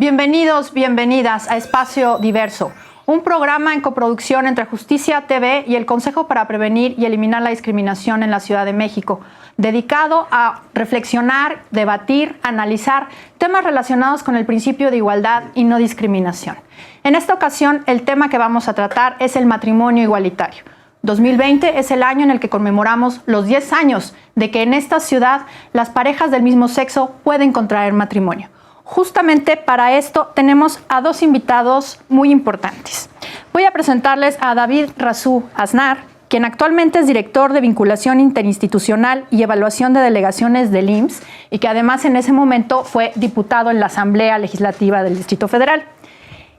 Bienvenidos, bienvenidas a Espacio Diverso, un programa en coproducción entre Justicia TV y el Consejo para Prevenir y Eliminar la Discriminación en la Ciudad de México, dedicado a reflexionar, debatir, analizar temas relacionados con el principio de igualdad y no discriminación. En esta ocasión, el tema que vamos a tratar es el matrimonio igualitario. 2020 es el año en el que conmemoramos los 10 años de que en esta ciudad las parejas del mismo sexo pueden contraer matrimonio. Justamente para esto tenemos a dos invitados muy importantes. Voy a presentarles a David Razú Aznar, quien actualmente es director de vinculación interinstitucional y evaluación de delegaciones del IMSS y que además en ese momento fue diputado en la Asamblea Legislativa del Distrito Federal.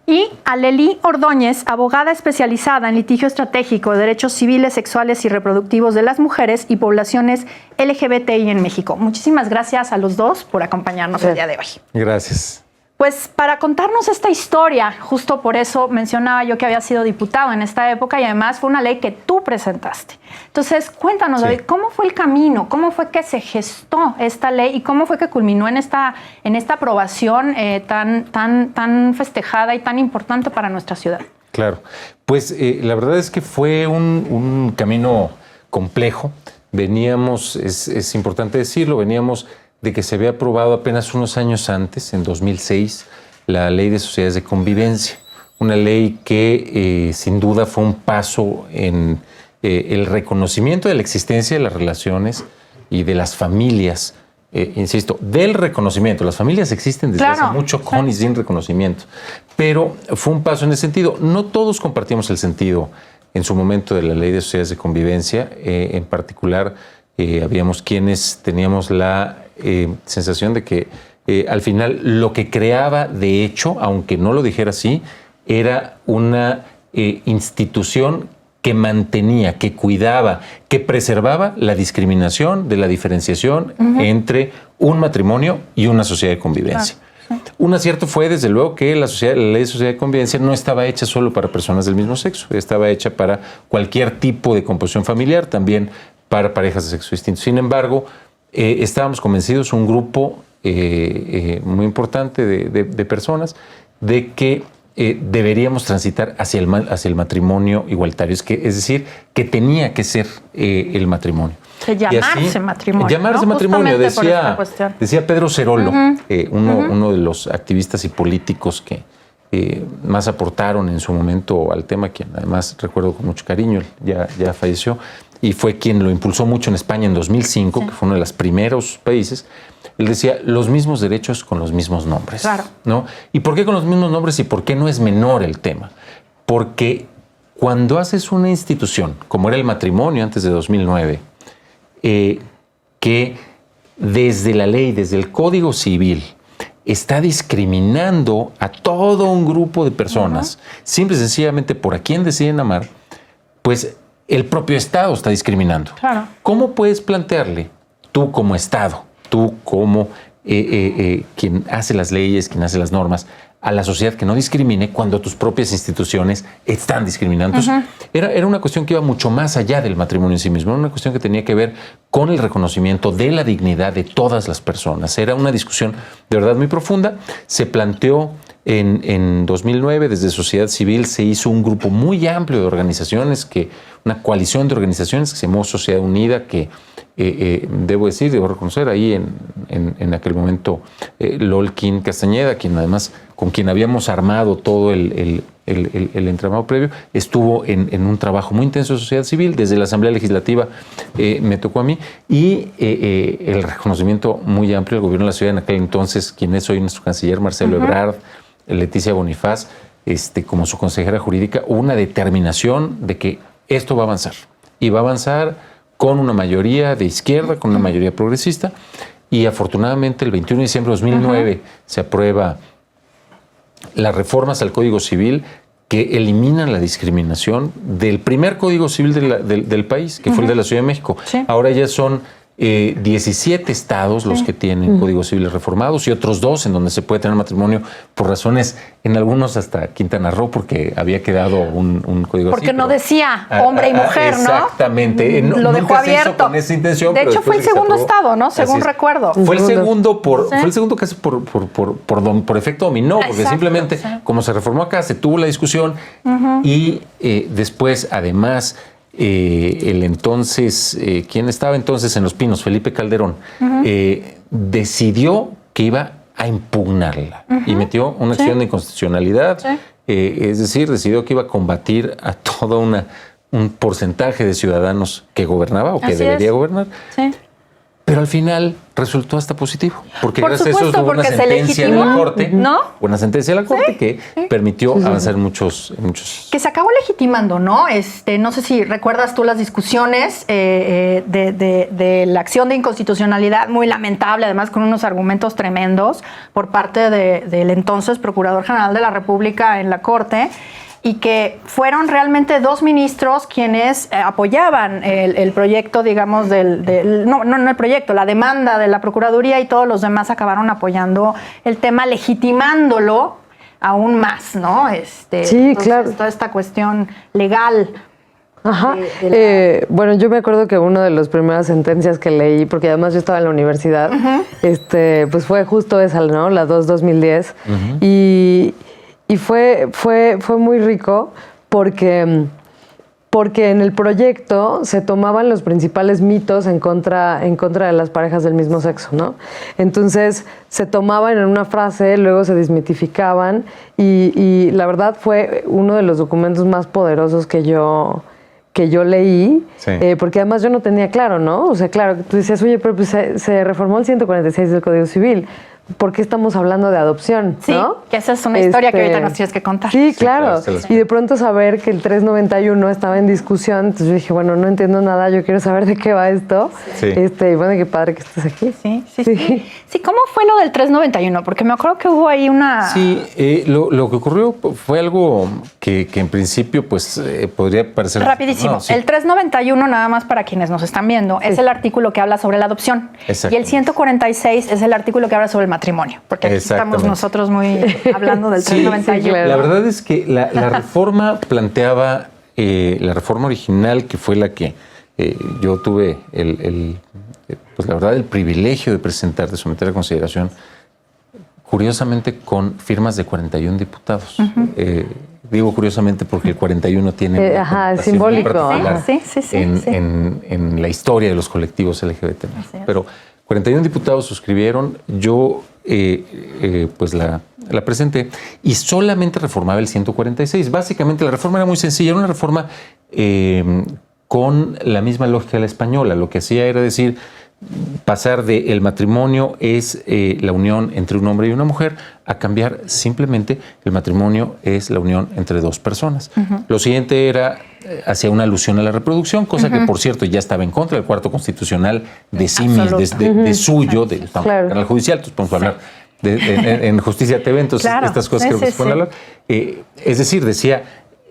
Y a Lely Ordóñez, abogada especializada en litigio estratégico de derechos civiles, sexuales y reproductivos de las mujeres y poblaciones LGBTI en México. Muchísimas gracias a los dos por acompañarnos el día de hoy. Gracias. Pues para contarnos esta historia, justo por eso mencionaba yo que había sido diputado en esta época y además fue una ley que tú presentaste. Entonces, cuéntanos, David, ¿cómo fue el camino? ¿Cómo fue que se gestó esta ley y cómo fue que culminó en esta aprobación tan festejada y tan importante para nuestra ciudad? Claro, pues la verdad es que fue un camino complejo. Veníamos, es importante decirlo, veníamos de que se había aprobado apenas unos años antes, en 2006, la Ley de Sociedades de Convivencia, una ley que sin duda fue un paso en el reconocimiento de la existencia de las relaciones y de las familias, insisto, del reconocimiento. Las familias existen desde hace mucho con y sin reconocimiento, pero fue un paso en ese sentido. No todos compartimos el sentido en su momento de la Ley de Sociedades de Convivencia, en particular habíamos quienes teníamos la sensación de que al final lo que creaba de hecho, aunque no lo dijera así, era una institución que mantenía, que cuidaba, que preservaba la discriminación de la diferenciación entre un matrimonio y una sociedad de convivencia. Un acierto fue, desde luego, que la ley de sociedad de convivencia no estaba hecha solo para personas del mismo sexo, estaba hecha para cualquier tipo de composición familiar, también para parejas de sexo distinto. Sin embargo, estábamos convencidos, un grupo muy importante de personas, de que deberíamos transitar hacia el matrimonio igualitario, es decir, que tenía que ser el matrimonio. Que llamarse matrimonio. Llamarse matrimonio, decía Pedro Cerolo, uno de los activistas y políticos que más aportaron en su momento al tema, quien además recuerdo con mucho cariño, ya falleció, y fue quien lo impulsó mucho en España en 2005, que fue uno de los primeros países. Él decía, los mismos derechos con los mismos nombres. Claro. ¿No? ¿Y por qué con los mismos nombres y por qué no es menor el tema? Porque cuando haces una institución, como era el matrimonio antes de 2009, que desde la ley, desde el Código Civil, está discriminando a todo un grupo de personas, simple y sencillamente por a quién deciden amar, pues el propio Estado está discriminando. Claro. ¿Cómo puedes plantearle tú como Estado, tú como quien hace las leyes, quien hace las normas, a la sociedad que no discrimine cuando tus propias instituciones están discriminando? Entonces, era una cuestión que iba mucho más allá del matrimonio en sí mismo, era una cuestión que tenía que ver con el reconocimiento de la dignidad de todas las personas. Era una discusión de verdad muy profunda. Se planteó en 2009, desde sociedad civil, se hizo un grupo muy amplio de organizaciones, una coalición de organizaciones que se llamó Sociedad Unida, que debo reconocer ahí en aquel momento Lolkin Castañeda, quien además con quien habíamos armado todo el entramado previo, estuvo en un trabajo muy intenso de sociedad civil. Desde la Asamblea Legislativa me tocó a mí, y el reconocimiento muy amplio del gobierno de la ciudad en aquel entonces, quien es hoy nuestro canciller Marcelo Ebrard, Leticia Bonifaz, como su consejera jurídica, hubo una determinación de que esto va a avanzar, y va a avanzar con una mayoría de izquierda, con una mayoría progresista, y afortunadamente el 21 de diciembre de 2009 se aprueba las reformas al Código Civil que eliminan la discriminación del primer Código Civil del país, que fue el de la Ciudad de México. Sí. Ahora ya son 17 estados los que tienen códigos civiles reformados y otros 2 en donde se puede tener matrimonio por razones, en algunos hasta Quintana Roo, porque había quedado un código porque así. no decía hombre y mujer, ¿no? Exactamente. Lo dejó abierto. Con esa intención, de hecho, fue el segundo estado, ¿no? Según recuerdo. Fue el segundo casi por efecto dominó, porque simplemente, como se reformó acá, se tuvo la discusión y después, además, el entonces, ¿quién estaba entonces en Los Pinos? Felipe Calderón, decidió que iba a impugnarla y metió una acción de inconstitucionalidad, es decir, decidió que iba a combatir a todo un porcentaje de ciudadanos que gobernaba o que debería gobernar. Sí. Pero al final resultó hasta positivo, porque gracias a eso hubo una sentencia en la Corte, ¿no? Una sentencia de la Corte que permitió avanzar en muchos. Que se acabó legitimando, ¿no? No sé si recuerdas tú las discusiones de la acción de inconstitucionalidad, muy lamentable, además con unos argumentos tremendos por parte del entonces Procurador General de la República en la Corte, y que fueron realmente 2 ministros quienes apoyaban el proyecto, digamos, no el proyecto, la demanda de la Procuraduría, y todos los demás acabaron apoyando el tema, legitimándolo aún más, ¿no? Sí, claro. Toda esta cuestión legal. Ajá. Bueno, yo me acuerdo que una de las primeras sentencias que leí, porque además yo estaba en la universidad, pues fue justo esa, ¿no? La 2/2010. Y fue muy rico porque en el proyecto se tomaban los principales mitos en contra de las parejas del mismo sexo, ¿no? Entonces se tomaban en una frase, luego se desmitificaban y la verdad fue uno de los documentos más poderosos que yo leí, porque además yo no tenía claro, ¿no? O sea, claro, tú decías, oye, pero pues se reformó el 146 del Código Civil. ¿Por qué estamos hablando de adopción? Sí, ¿no? Que esa es una historia que ahorita nos tienes que contar. Sí, claro. Y de pronto saber que el 391 estaba en discusión, entonces yo dije, bueno, no entiendo nada, yo quiero saber de qué va esto. Sí. Y bueno, qué padre que estés aquí. Sí, ¿cómo fue lo del 391? Porque me acuerdo que hubo ahí una... Sí, lo que ocurrió fue algo que en principio pues podría parecer... Rapidísimo. El 391, nada más para quienes nos están viendo, es el artículo que habla sobre la adopción. Y el 146 es el artículo que habla sobre el matrimonio, porque aquí estamos nosotros muy hablando del 391. Claro. La verdad es que la reforma planteaba, la reforma original, que fue la que yo tuve pues la verdad el privilegio de presentar, de someter a consideración, curiosamente con firmas de 41 diputados. Digo curiosamente porque el 41 tiene es simbólico. En la historia de los colectivos LGBT. Pero 41 diputados suscribieron, yo pues la presenté y solamente reformaba el 146. Básicamente la reforma era muy sencilla, era una reforma con la misma lógica de la española. Lo que hacía era decir, pasar de el matrimonio es la unión entre un hombre y una mujer a cambiar simplemente el matrimonio es la unión entre 2 personas. Lo siguiente era hacía una alusión a la reproducción, cosa que por cierto ya estaba en contra del cuarto constitucional de Simis, de suyo, del canal judicial, entonces podemos hablar en Justicia TV, entonces estas cosas creo que se pueden hablar. Es decir, decía,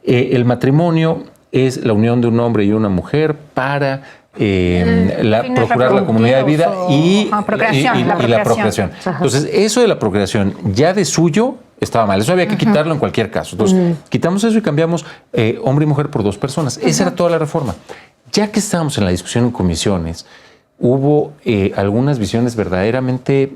el matrimonio es la unión de un hombre y una mujer para procurar la comunidad de vida y la procreación. Entonces, eso de la procreación ya de suyo estaba mal. Eso había que quitarlo en cualquier caso. Entonces, quitamos eso y cambiamos hombre y mujer por 2 personas. Esa era toda la reforma. Ya que estábamos en la discusión en comisiones, hubo algunas visiones verdaderamente,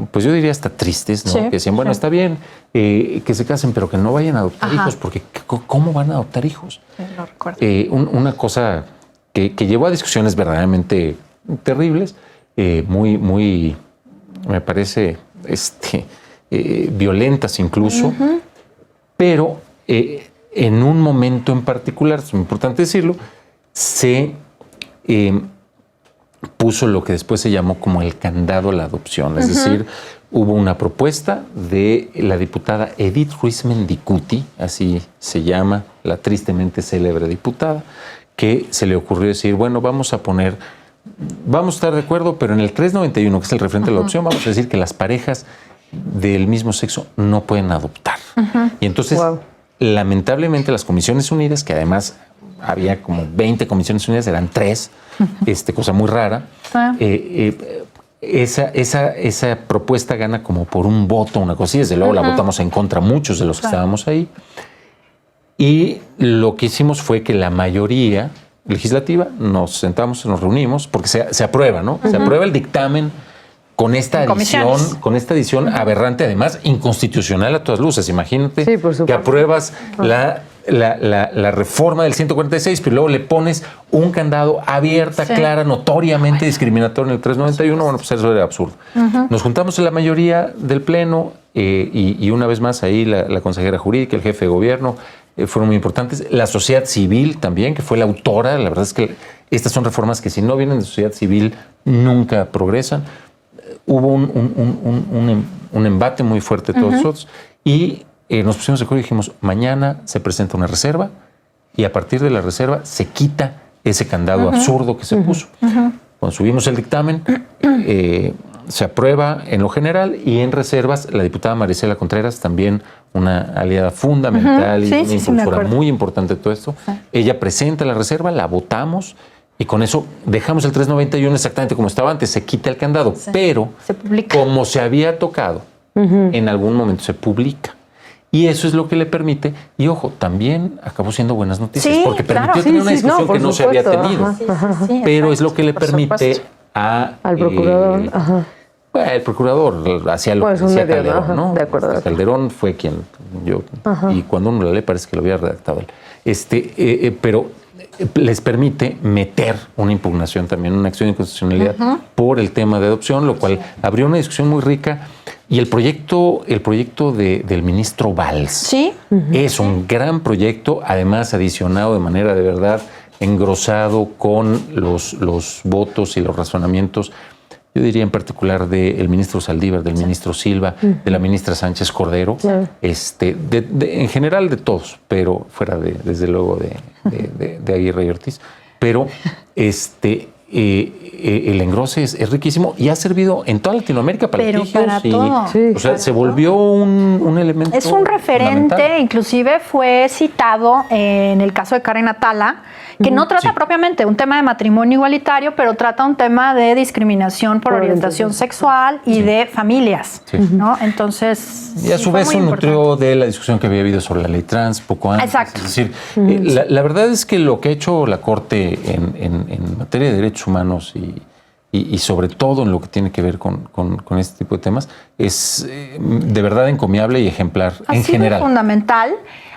pues yo diría hasta tristes, ¿no? Que decían, bueno, está bien que se casen, pero que no vayan a adoptar hijos, porque ¿cómo van a adoptar hijos? No recuerdo. Una cosa que llevó a discusiones verdaderamente terribles, muy, me parece, violentas incluso, pero en un momento en particular, es muy importante decirlo, se puso lo que después se llamó como el candado a la adopción, es decir, hubo una propuesta de la diputada Edith Ruiz Mendicuti, así se llama, la tristemente célebre diputada, que se le ocurrió decir, bueno, vamos a estar de acuerdo, pero en el 391, que es el referente a la adopción, vamos a decir que las parejas del mismo sexo no pueden adoptar. Y entonces, lamentablemente, las Comisiones Unidas, que además había como 20 comisiones unidas, eran 3, cosa muy rara. Esa propuesta gana como por un voto, una cosa así. Desde luego la votamos en contra muchos de los que estábamos ahí. Y lo que hicimos fue que la mayoría legislativa nos sentamos, nos reunimos, porque se aprueba, ¿no? Se aprueba el dictamen con esta adición aberrante, además inconstitucional a todas luces. Imagínate que apruebas la reforma del 146, pero luego le pones un candado abierta, clara, notoriamente discriminatoria en el 391. Bueno, pues eso era absurdo. Nos juntamos en la mayoría del Pleno y una vez más ahí la consejera jurídica, el jefe de gobierno, fueron muy importantes. La sociedad civil también, que fue la autora. La verdad es que estas son reformas que si no vienen de sociedad civil nunca progresan. Hubo un embate muy fuerte de todos nosotros y nos pusimos de acuerdo y dijimos, mañana se presenta una reserva y a partir de la reserva se quita ese candado absurdo que se puso. Cuando subimos el dictamen, se aprueba en lo general y en reservas la diputada Marisela Contreras, también una aliada fundamental y una impulsora muy importante de todo esto. Ella presenta la reserva, la votamos y con eso dejamos el 391 exactamente como estaba antes, se quita el candado, pero como se había tocado, en algún momento se publica. Y eso es lo que le permite, y ojo, también acabó siendo buenas noticias, porque permitió tener una discusión que no se había tenido. Pero es lo que le permite al procurador. El procurador hacía lo que decía Calderón, ¿no? De acuerdo. Calderón fue quien y cuando uno la lee parece que lo había redactado él. Pero les permite meter una impugnación también, una acción de inconstitucionalidad por el tema de adopción, lo cual abrió una discusión muy rica. Y el proyecto del ministro Valls es un gran proyecto, además adicionado de manera de verdad engrosado con los votos y los razonamientos, yo diría en particular del ministro Saldívar, del ministro Silva, de la ministra Sánchez Cordero, en general de todos, pero fuera desde luego de Aguirre y Ortiz. Pero el engrose es riquísimo y ha servido en toda Latinoamérica para litigios. Para todo. O sea, se volvió un elemento. Es un referente, inclusive fue citado en el caso de Karen Atala, que no trata propiamente un tema de matrimonio igualitario, pero trata un tema de discriminación por orientación sexual y de familias, ¿no? Entonces, y a su vez se nutrió de la discusión que había habido sobre la ley trans poco antes. Exacto. Es decir, la verdad es que lo que ha hecho la Corte en materia de derechos humanos y sobre todo en lo que tiene que ver con este tipo de temas es de verdad encomiable y ejemplar en general.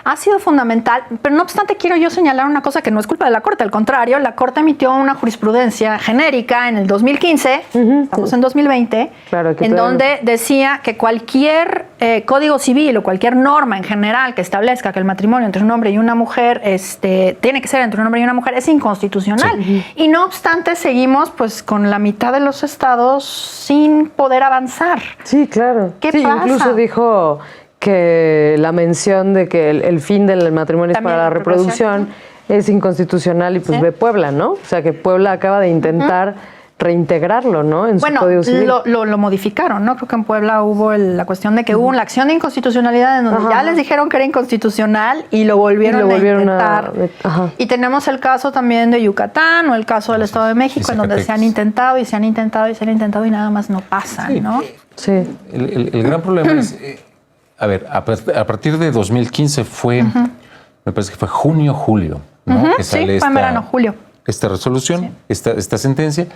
Ha sido fundamental, pero no obstante quiero yo señalar una cosa que no es culpa de la Corte, al contrario, la Corte emitió una jurisprudencia genérica en el 2015, estamos en 2020, en donde decía que cualquier código civil o cualquier norma en general que establezca que el matrimonio entre un hombre y una mujer tiene que ser entre un hombre y una mujer es inconstitucional. Y no obstante seguimos pues con la mitad de los estados sin poder avanzar. Sí, claro. ¿Qué pasa? Incluso dijo que la mención de que el fin del matrimonio es para la reproducción es inconstitucional y pues ve Puebla, ¿no? O sea, que Puebla acaba de intentar reintegrarlo, ¿no? En su Código Civil. Lo modificaron, ¿no? Creo que en Puebla hubo la cuestión de que hubo la acción de inconstitucionalidad en donde ya les dijeron que era inconstitucional y lo volvieron a intentar. Y tenemos el caso también de Yucatán o el caso del Estado de México en donde se han intentado y se han intentado y se han intentado y nada más no pasan, ¿no? Sí. El gran problema es... A ver, a partir de 2015 me parece que fue junio, julio, ¿no? Que sale fue en verano, julio. Esta resolución, esta sentencia.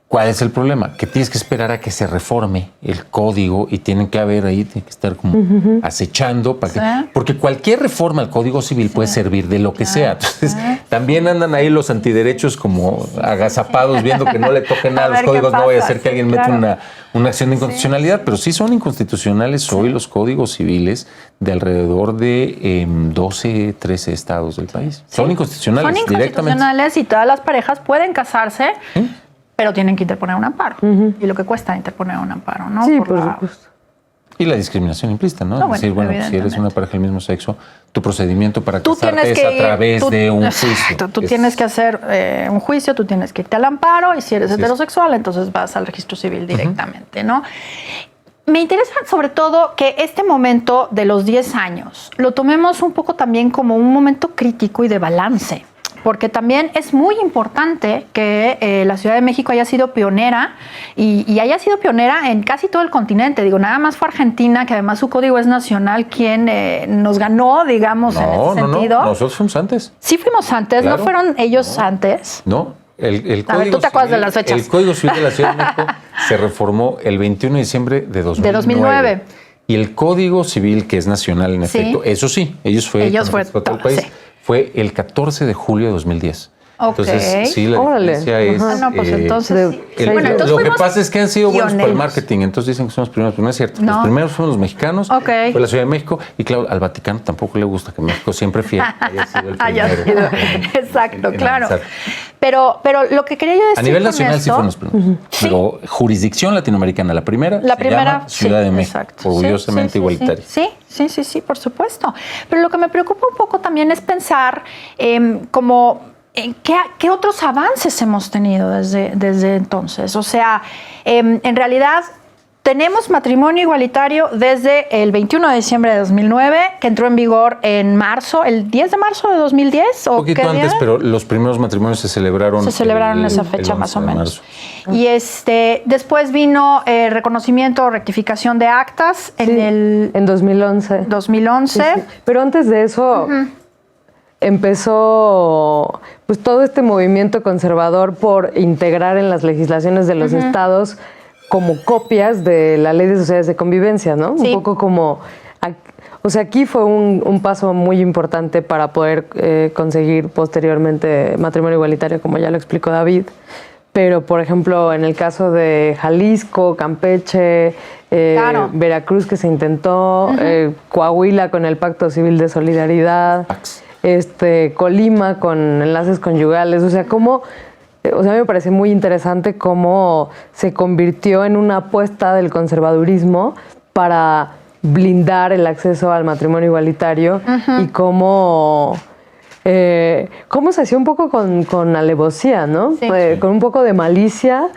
¿Cuál es el problema? Que tienes que esperar a que se reforme el código y tiene que estar como acechando para porque cualquier reforma al Código Civil puede servir de lo que sea. Entonces, también andan ahí los antiderechos como agazapados viendo que no le toquen nada a los códigos, no vaya a ser que alguien meta una acción de inconstitucionalidad, pero sí son inconstitucionales hoy los códigos civiles de alrededor de 12, 13 estados del país. Son inconstitucionales directamente. Son inconstitucionales y todas las parejas pueden casarse, pero tienen que interponer un amparo. Y lo que cuesta interponer un amparo, ¿no? Sí, por supuesto. Y la discriminación implícita, ¿no? Es decir, si eres una pareja del mismo sexo, tu procedimiento para casarte es a través de un juicio. Tú tienes que hacer un juicio, tú tienes que irte al amparo, y si eres heterosexual, entonces vas al registro civil directamente, ¿no? me interesa sobre todo que este momento de los 10 años lo tomemos un poco también como un momento crítico y de balance, porque también es muy importante que la Ciudad de México haya sido pionera y haya sido pionera en casi todo el continente. Digo, nada más fue Argentina, que además su código es nacional, quien nos ganó, digamos, en ese sentido. No, nosotros fuimos antes. Sí fuimos antes, claro. ¿No fueron ellos antes? No. El a ver, ¿tú te acuerdas de las fechas? El Código Civil de la Ciudad de México se reformó el 21 de diciembre de 2009. Y el Código Civil, que es nacional en efecto, eso sí, ellos fue todo el país, fue el 14 de julio de 2010. Okay. Entonces, sí, la diferencia es... no, pues entonces... entonces lo que pasa es que han sido buenos para el marketing, entonces dicen que son los primeros, pero no es cierto. No. Los primeros fueron los mexicanos, fue la Ciudad de México, y claro, al Vaticano tampoco le gusta que México siempre fiel haya sido el primero. Exacto, claro. Pero lo que quería yo decir a nivel nacional sí fueron los primeros, pero jurisdicción latinoamericana, la primera se llama Ciudad de México, orgullosamente igualitaria. Sí, por supuesto. Pero lo que me preocupa un poco también es pensar como... ¿Qué otros avances hemos tenido desde entonces? O sea, en realidad tenemos matrimonio igualitario desde el 21 de diciembre de 2009, que entró en vigor en marzo, el 10 de marzo de 2010. Un poquito antes, pero los primeros matrimonios se celebraron en esa fecha más o menos. Y después vino reconocimiento o rectificación de actas en 2011. 2011. Sí. Pero antes de eso... empezó pues todo este movimiento conservador por integrar en las legislaciones de los estados como copias de la Ley de Sociedades de Convivencia, ¿no? Sí. Un poco como... O sea, aquí fue un paso muy importante para poder conseguir posteriormente matrimonio igualitario, como ya lo explicó David. Pero, por ejemplo, en el caso de Jalisco, Campeche, Veracruz, que se intentó, Coahuila con el Pacto Civil de Solidaridad... Colima con enlaces conyugales, a mí me parece muy interesante cómo se convirtió en una apuesta del conservadurismo para blindar el acceso al matrimonio igualitario y cómo se hacía un poco con alevosía, ¿no? Sí. Con un poco de malicia,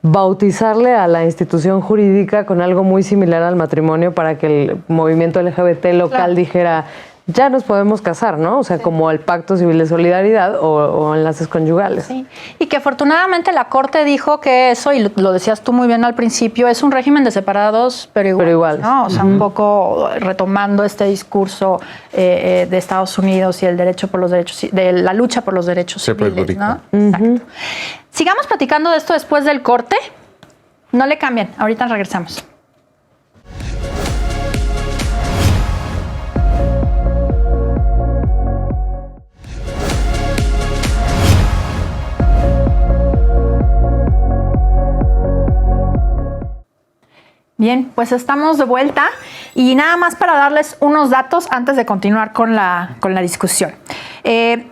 bautizarle a la institución jurídica con algo muy similar al matrimonio para que el movimiento LGBT local dijera... ya nos podemos casar, ¿no? O sea, como el Pacto Civil de Solidaridad o enlaces conyugales. Sí, y que afortunadamente la Corte dijo que eso, y lo decías tú muy bien al principio, es un régimen de separados, pero igual, ¿no? O sea, un poco retomando este discurso de Estados Unidos y el derecho por los derechos, de la lucha por los derechos civiles, ¿no? Exacto. Sigamos platicando de esto después del corte. No le cambien, ahorita regresamos. Bien, pues estamos de vuelta y nada más para darles unos datos antes de continuar con la discusión.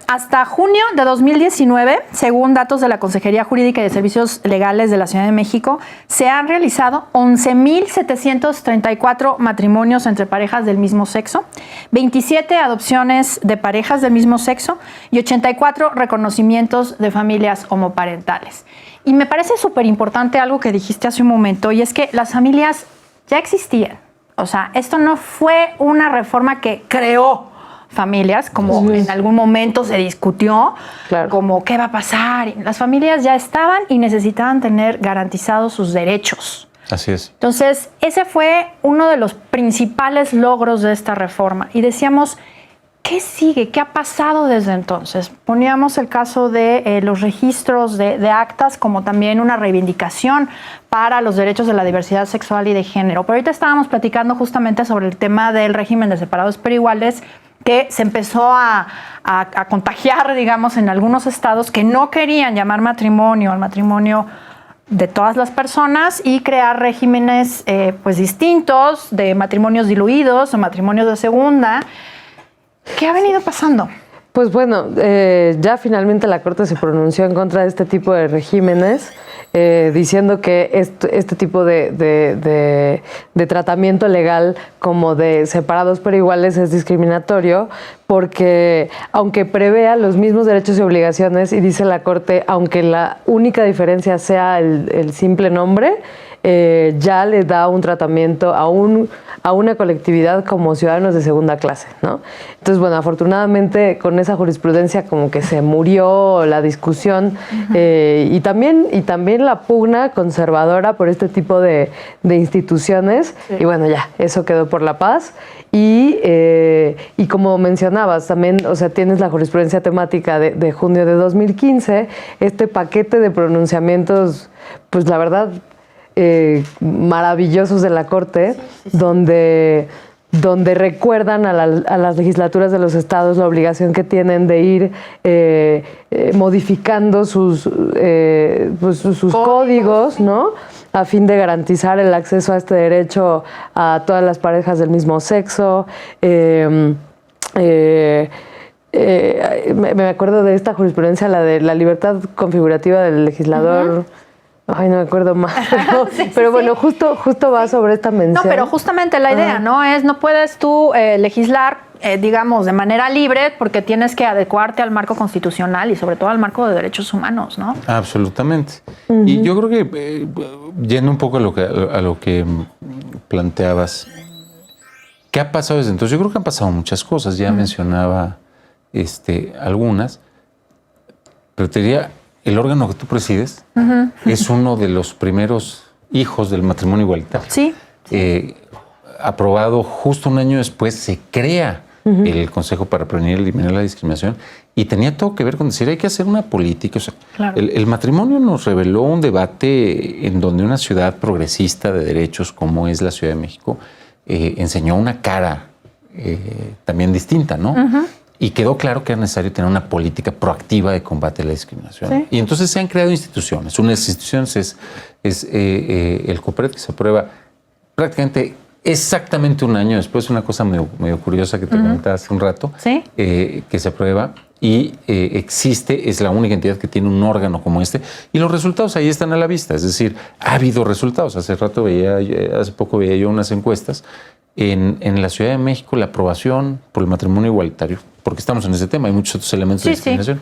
Hasta junio de 2019, según datos de la Consejería Jurídica y de Servicios Legales de la Ciudad de México, se han realizado 11,734 matrimonios entre parejas del mismo sexo, 27 adopciones de parejas del mismo sexo y 84 reconocimientos de familias homoparentales. Y me parece súper importante algo que dijiste hace un momento, y es que las familias ya existían. O sea, esto no fue una reforma que creó familias, como en algún momento se discutió, como qué va a pasar. Las familias ya estaban y necesitaban tener garantizados sus derechos. Así es. Entonces, ese fue uno de los principales logros de esta reforma. Y decíamos... ¿qué sigue? ¿Qué ha pasado desde entonces? Poníamos el caso de los registros de actas como también una reivindicación para los derechos de la diversidad sexual y de género. Pero ahorita estábamos platicando justamente sobre el tema del régimen de separados pero iguales, que se empezó a contagiar, digamos, en algunos estados que no querían llamar matrimonio al matrimonio de todas las personas y crear regímenes pues distintos de matrimonios diluidos o matrimonios de segunda. ¿Qué ha venido pasando? Pues bueno, ya finalmente la Corte se pronunció en contra de este tipo de regímenes, diciendo que este tipo de tratamiento legal como de separados pero iguales es discriminatorio, porque aunque prevea los mismos derechos y obligaciones, y dice la Corte, aunque la única diferencia sea el simple nombre, ya le da un tratamiento a una colectividad como ciudadanos de segunda clase, ¿no? Entonces, bueno, afortunadamente con esa jurisprudencia como que se murió la discusión y también la pugna conservadora por este tipo de instituciones. Sí. Y bueno, ya, eso quedó por la paz. Y como mencionabas, también, o sea, tienes la jurisprudencia temática de junio de 2015, este paquete de pronunciamientos, pues la verdad, maravillosos de la Corte, donde recuerdan a las legislaturas de los estados la obligación que tienen de ir modificando sus códigos, ¿no? A fin de garantizar el acceso a este derecho a todas las parejas del mismo sexo. Me acuerdo de esta jurisprudencia, la de la libertad configurativa del legislador. Ay, no me acuerdo más. Pero bueno, justo va sobre esta mención. No, pero justamente la idea, ¿no? No puedes tú legislar, digamos, de manera libre porque tienes que adecuarte al marco constitucional y sobre todo al marco de derechos humanos, ¿no? Absolutamente. Y yo creo que, yendo un poco a lo que planteabas, ¿qué ha pasado desde entonces? Yo creo que han pasado muchas cosas. Ya mencionaba algunas, pero te diría, el órgano que tú presides es uno de los primeros hijos del matrimonio igualitario. Sí. Aprobado justo un año después, se crea el Consejo para Prevenir y Eliminar la Discriminación y tenía todo que ver con decir hay que hacer una política. O sea, claro. El matrimonio nos reveló un debate en donde una ciudad progresista de derechos como es la Ciudad de México enseñó una cara también distinta, ¿no? Y quedó claro que era necesario tener una política proactiva de combate a la discriminación. Sí. Y entonces se han creado instituciones. Una de esas instituciones es el COPRED, que se aprueba prácticamente exactamente un año después. Una cosa medio curiosa que te comentaba hace un rato, ¿sí? Que se aprueba y existe, es la única entidad que tiene un órgano como este. Y los resultados ahí están a la vista. Es decir, ha habido resultados. Hace poco veía yo unas encuestas. En la Ciudad de México, la aprobación por el matrimonio igualitario, porque estamos en ese tema, hay muchos otros elementos de discriminación,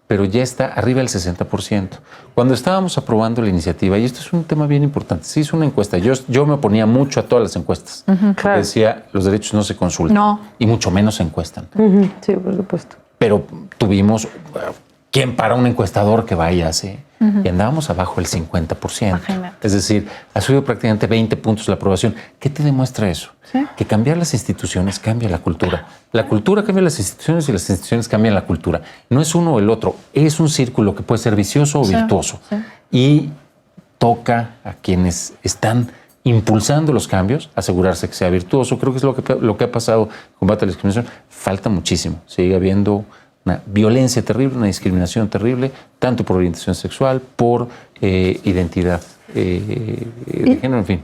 pero ya está arriba del 60%. Cuando estábamos aprobando la iniciativa, y esto es un tema bien importante, se hizo una encuesta. Yo me oponía mucho a todas las encuestas, porque decía, los derechos no se consultan, y mucho menos se encuestan. Sí, por supuesto. Pero tuvimos, ¿quién para un encuestador que vaya así? Y andábamos abajo del 50%. Imagínate. Es decir, ha subido prácticamente 20 puntos la aprobación. ¿Qué te demuestra eso? ¿Sí? Que cambiar las instituciones cambia la cultura. La cultura cambia las instituciones y las instituciones cambian la cultura. No es uno o el otro, es un círculo que puede ser vicioso o virtuoso. Sí. Y toca a quienes están impulsando los cambios, asegurarse que sea virtuoso. Creo que es lo que ha pasado en combate a la discriminación. Falta muchísimo. Sigue habiendo una violencia terrible, una discriminación terrible, tanto por orientación sexual, por identidad de género, en fin.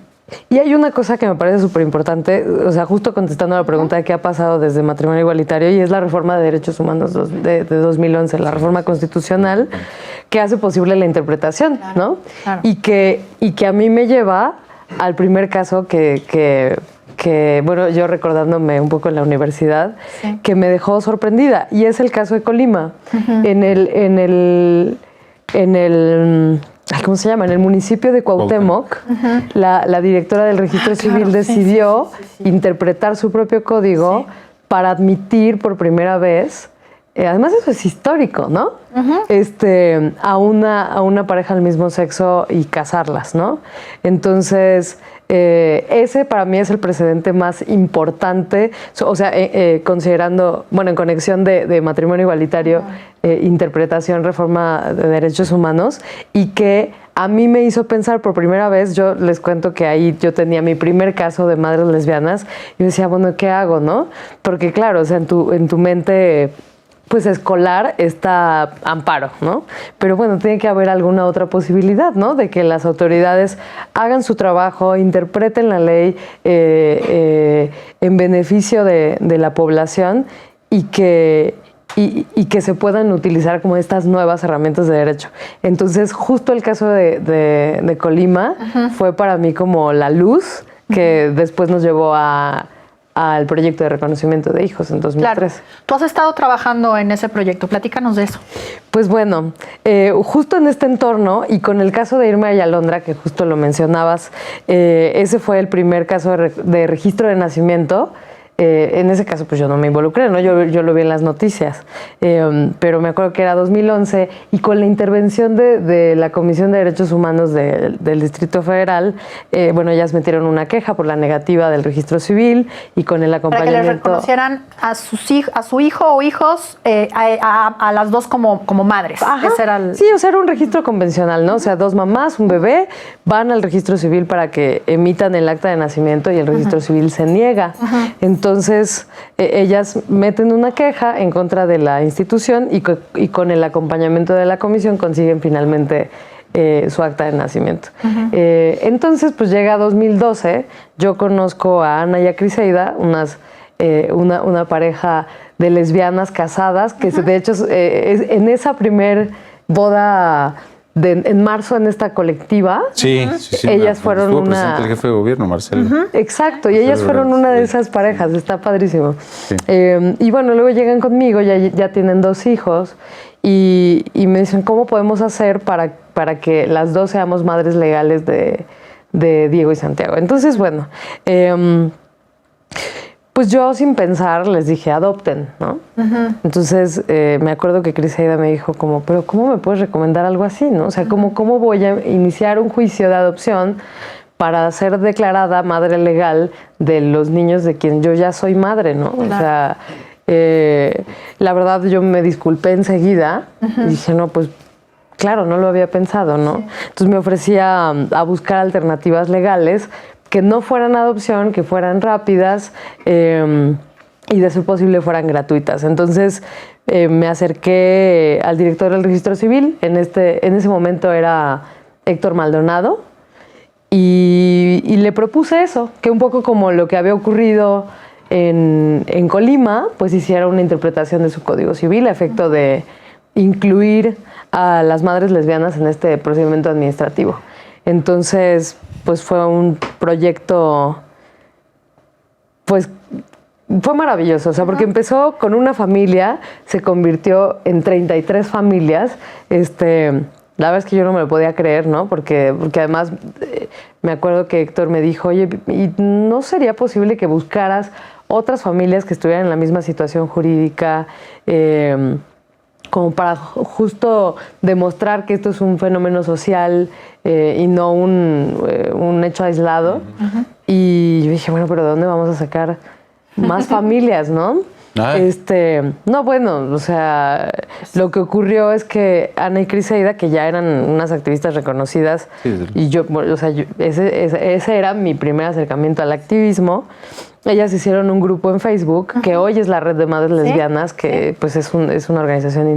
Y hay una cosa que me parece súper importante, o sea, justo contestando a la pregunta de qué ha pasado desde matrimonio igualitario, y es la reforma de derechos humanos de 2011, la reforma constitucional, que hace posible la interpretación, ¿no? Claro. Y que a mí me lleva al primer caso que bueno, yo recordándome un poco en la universidad, que me dejó sorprendida, y es el caso de Colima. En el ¿cómo se llama? En el municipio de Cuauhtémoc, la directora del registro civil decidió interpretar su propio código para admitir por primera vez, además eso es histórico, ¿no? A una pareja del mismo sexo y casarlas, ¿no? Entonces, ese para mí es el precedente más importante, o sea, considerando, bueno, en conexión de matrimonio igualitario, interpretación, reforma de derechos humanos, y que a mí me hizo pensar por primera vez. Yo les cuento que ahí yo tenía mi primer caso de madres lesbianas y decía, bueno, ¿qué hago, no? Porque claro, o sea, en tu mente pues escolar está amparo, ¿no? Pero bueno, tiene que haber alguna otra posibilidad, ¿no? De que las autoridades hagan su trabajo, interpreten la ley en beneficio de la población y que se puedan utilizar como estas nuevas herramientas de derecho. Entonces, justo el caso de Colima fue para mí como la luz que después nos llevó a al proyecto de reconocimiento de hijos en 2003. Claro. Tú has estado trabajando en ese proyecto, platícanos de eso. Pues bueno, justo en este entorno y con el caso de Irma y Alondra, que justo lo mencionabas, ese fue el primer caso de registro de nacimiento. En ese caso, pues yo no me involucré, ¿no? Yo lo vi en las noticias. Pero me acuerdo que era 2011 y con la intervención de la Comisión de Derechos Humanos del Distrito Federal, bueno, ellas metieron una queja por la negativa del registro civil y con el acompañamiento... Para que les reconocieran a su hijo o hijos, a las dos como madres. Ajá. Ese era el... Sí, o sea, era un registro convencional, ¿no? O sea, dos mamás, un bebé, van al registro civil para que emitan el acta de nacimiento y el registro civil se niega. Entonces, ellas meten una queja en contra de la institución y con el acompañamiento de la comisión consiguen finalmente su acta de nacimiento. Entonces, pues llega 2012, yo conozco a Ana y a Criseida, una pareja de lesbianas casadas, que de hecho en esa primer boda en marzo en esta colectiva, ellas fueron presidente del jefe de gobierno, Marcelo. Exacto, y ellas fueron una de esas parejas, está padrísimo. Sí. Y bueno, luego llegan conmigo, ya tienen 2 hijos, y me dicen, ¿cómo podemos hacer para que las dos seamos madres legales de Diego y Santiago? Entonces, bueno, pues yo sin pensar les dije, adopten, ¿no? Entonces me acuerdo que Criseida me dijo como, pero ¿cómo me puedes recomendar algo así, no? O sea, ¿cómo voy a iniciar un juicio de adopción para ser declarada madre legal de los niños de quien yo ya soy madre, ¿no? Claro. O sea, la verdad yo me disculpé enseguida y dije, no, pues claro, no lo había pensado, ¿no? Sí. Entonces me ofrecía a buscar alternativas legales que no fueran adopción, que fueran rápidas y de ser posible fueran gratuitas. Entonces me acerqué al director del registro civil, en ese momento era Héctor Maldonado, y le propuse eso, que un poco como lo que había ocurrido en Colima, pues hiciera una interpretación de su Código Civil a efecto de incluir a las madres lesbianas en este procedimiento administrativo. Entonces, pues fue un proyecto, pues fue maravilloso, o sea, porque empezó con una familia, se convirtió en 33 familias, la verdad es que yo no me lo podía creer, ¿no? Porque además me acuerdo que Héctor me dijo, oye, ¿y no sería posible que buscaras otras familias que estuvieran en la misma situación jurídica, como para justo demostrar que esto es un fenómeno social y no un hecho aislado? Y yo dije, bueno, pero ¿de dónde vamos a sacar más familias, no? No, bueno, o sea, lo que ocurrió es que Ana y Criseida, que ya eran unas activistas reconocidas, y yo, o sea, ese era mi primer acercamiento al activismo. Ellas hicieron un grupo en Facebook, que hoy es la Red de Madres Lesbianas, que pues es una organización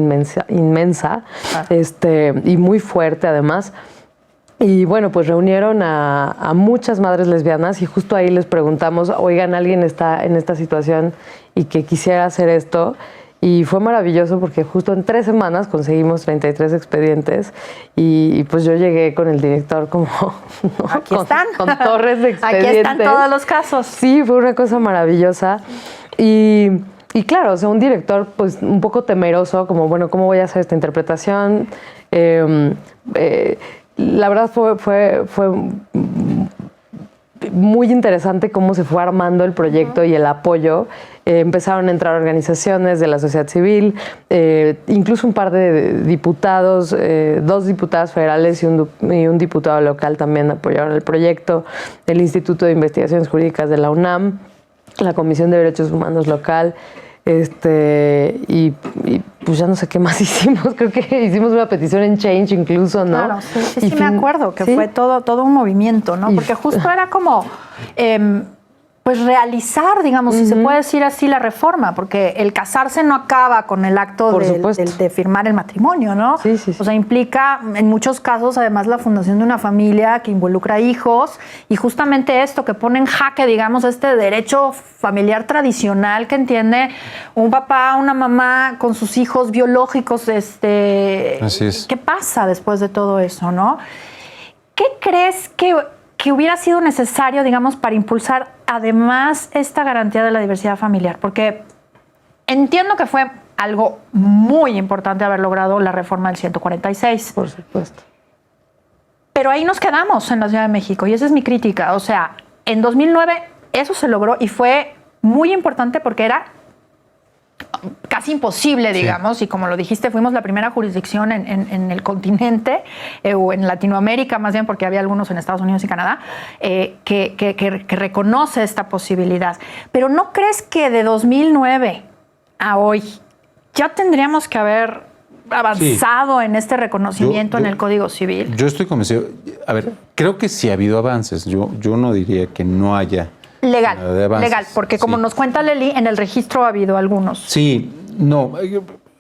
inmensa, y muy fuerte además. Y bueno, pues reunieron a muchas madres lesbianas y justo ahí les preguntamos, oigan, ¿alguien está en esta situación y que quisiera hacer esto? Y fue maravilloso porque justo en 3 semanas conseguimos 33 expedientes y pues yo llegué con el director como... ¿no? Aquí están. Con torres de expedientes. Aquí están todos los casos. Sí, fue una cosa maravillosa. Y claro, o sea, un director pues un poco temeroso, como, bueno, ¿cómo voy a hacer esta interpretación? La verdad fue muy interesante cómo se fue armando el proyecto y el apoyo. Empezaron a entrar organizaciones de la sociedad civil, incluso un par de diputados, 2 diputadas federales y un diputado local también apoyaron el proyecto, el Instituto de Investigaciones Jurídicas de la UNAM, la Comisión de Derechos Humanos local, y pues ya no sé qué más hicimos. Creo que hicimos una petición en Change incluso, ¿no? Claro, sí, me acuerdo que fue todo un movimiento, ¿no? Porque justo era como pues realizar, digamos, si se puede decir así, la reforma, porque el casarse no acaba con el acto de firmar el matrimonio, ¿no? Sí. O sea, implica en muchos casos además la fundación de una familia que involucra hijos y justamente esto que pone en jaque, digamos, este derecho familiar tradicional que entiende un papá, una mamá con sus hijos biológicos, Así es. ¿Qué pasa después de todo eso, no? ¿Qué crees que que hubiera sido necesario, digamos, para impulsar además esta garantía de la diversidad familiar? Porque entiendo que fue algo muy importante haber logrado la reforma del 146. Por supuesto. Pero ahí nos quedamos en la Ciudad de México y esa es mi crítica. O sea, en 2009 eso se logró y fue muy importante porque era casi imposible, digamos, y como lo dijiste, fuimos la primera jurisdicción en el continente, o en Latinoamérica más bien, porque había algunos en Estados Unidos y Canadá, que reconoce esta posibilidad. Pero ¿no crees que de 2009 a hoy ya tendríamos que haber avanzado en este reconocimiento en el Código Civil? Yo estoy convencido. A ver, creo que sí ha habido avances. Yo no diría que no haya legal, nada de avances. legal, porque como nos cuenta Lely, en el registro ha habido algunos. Sí, no.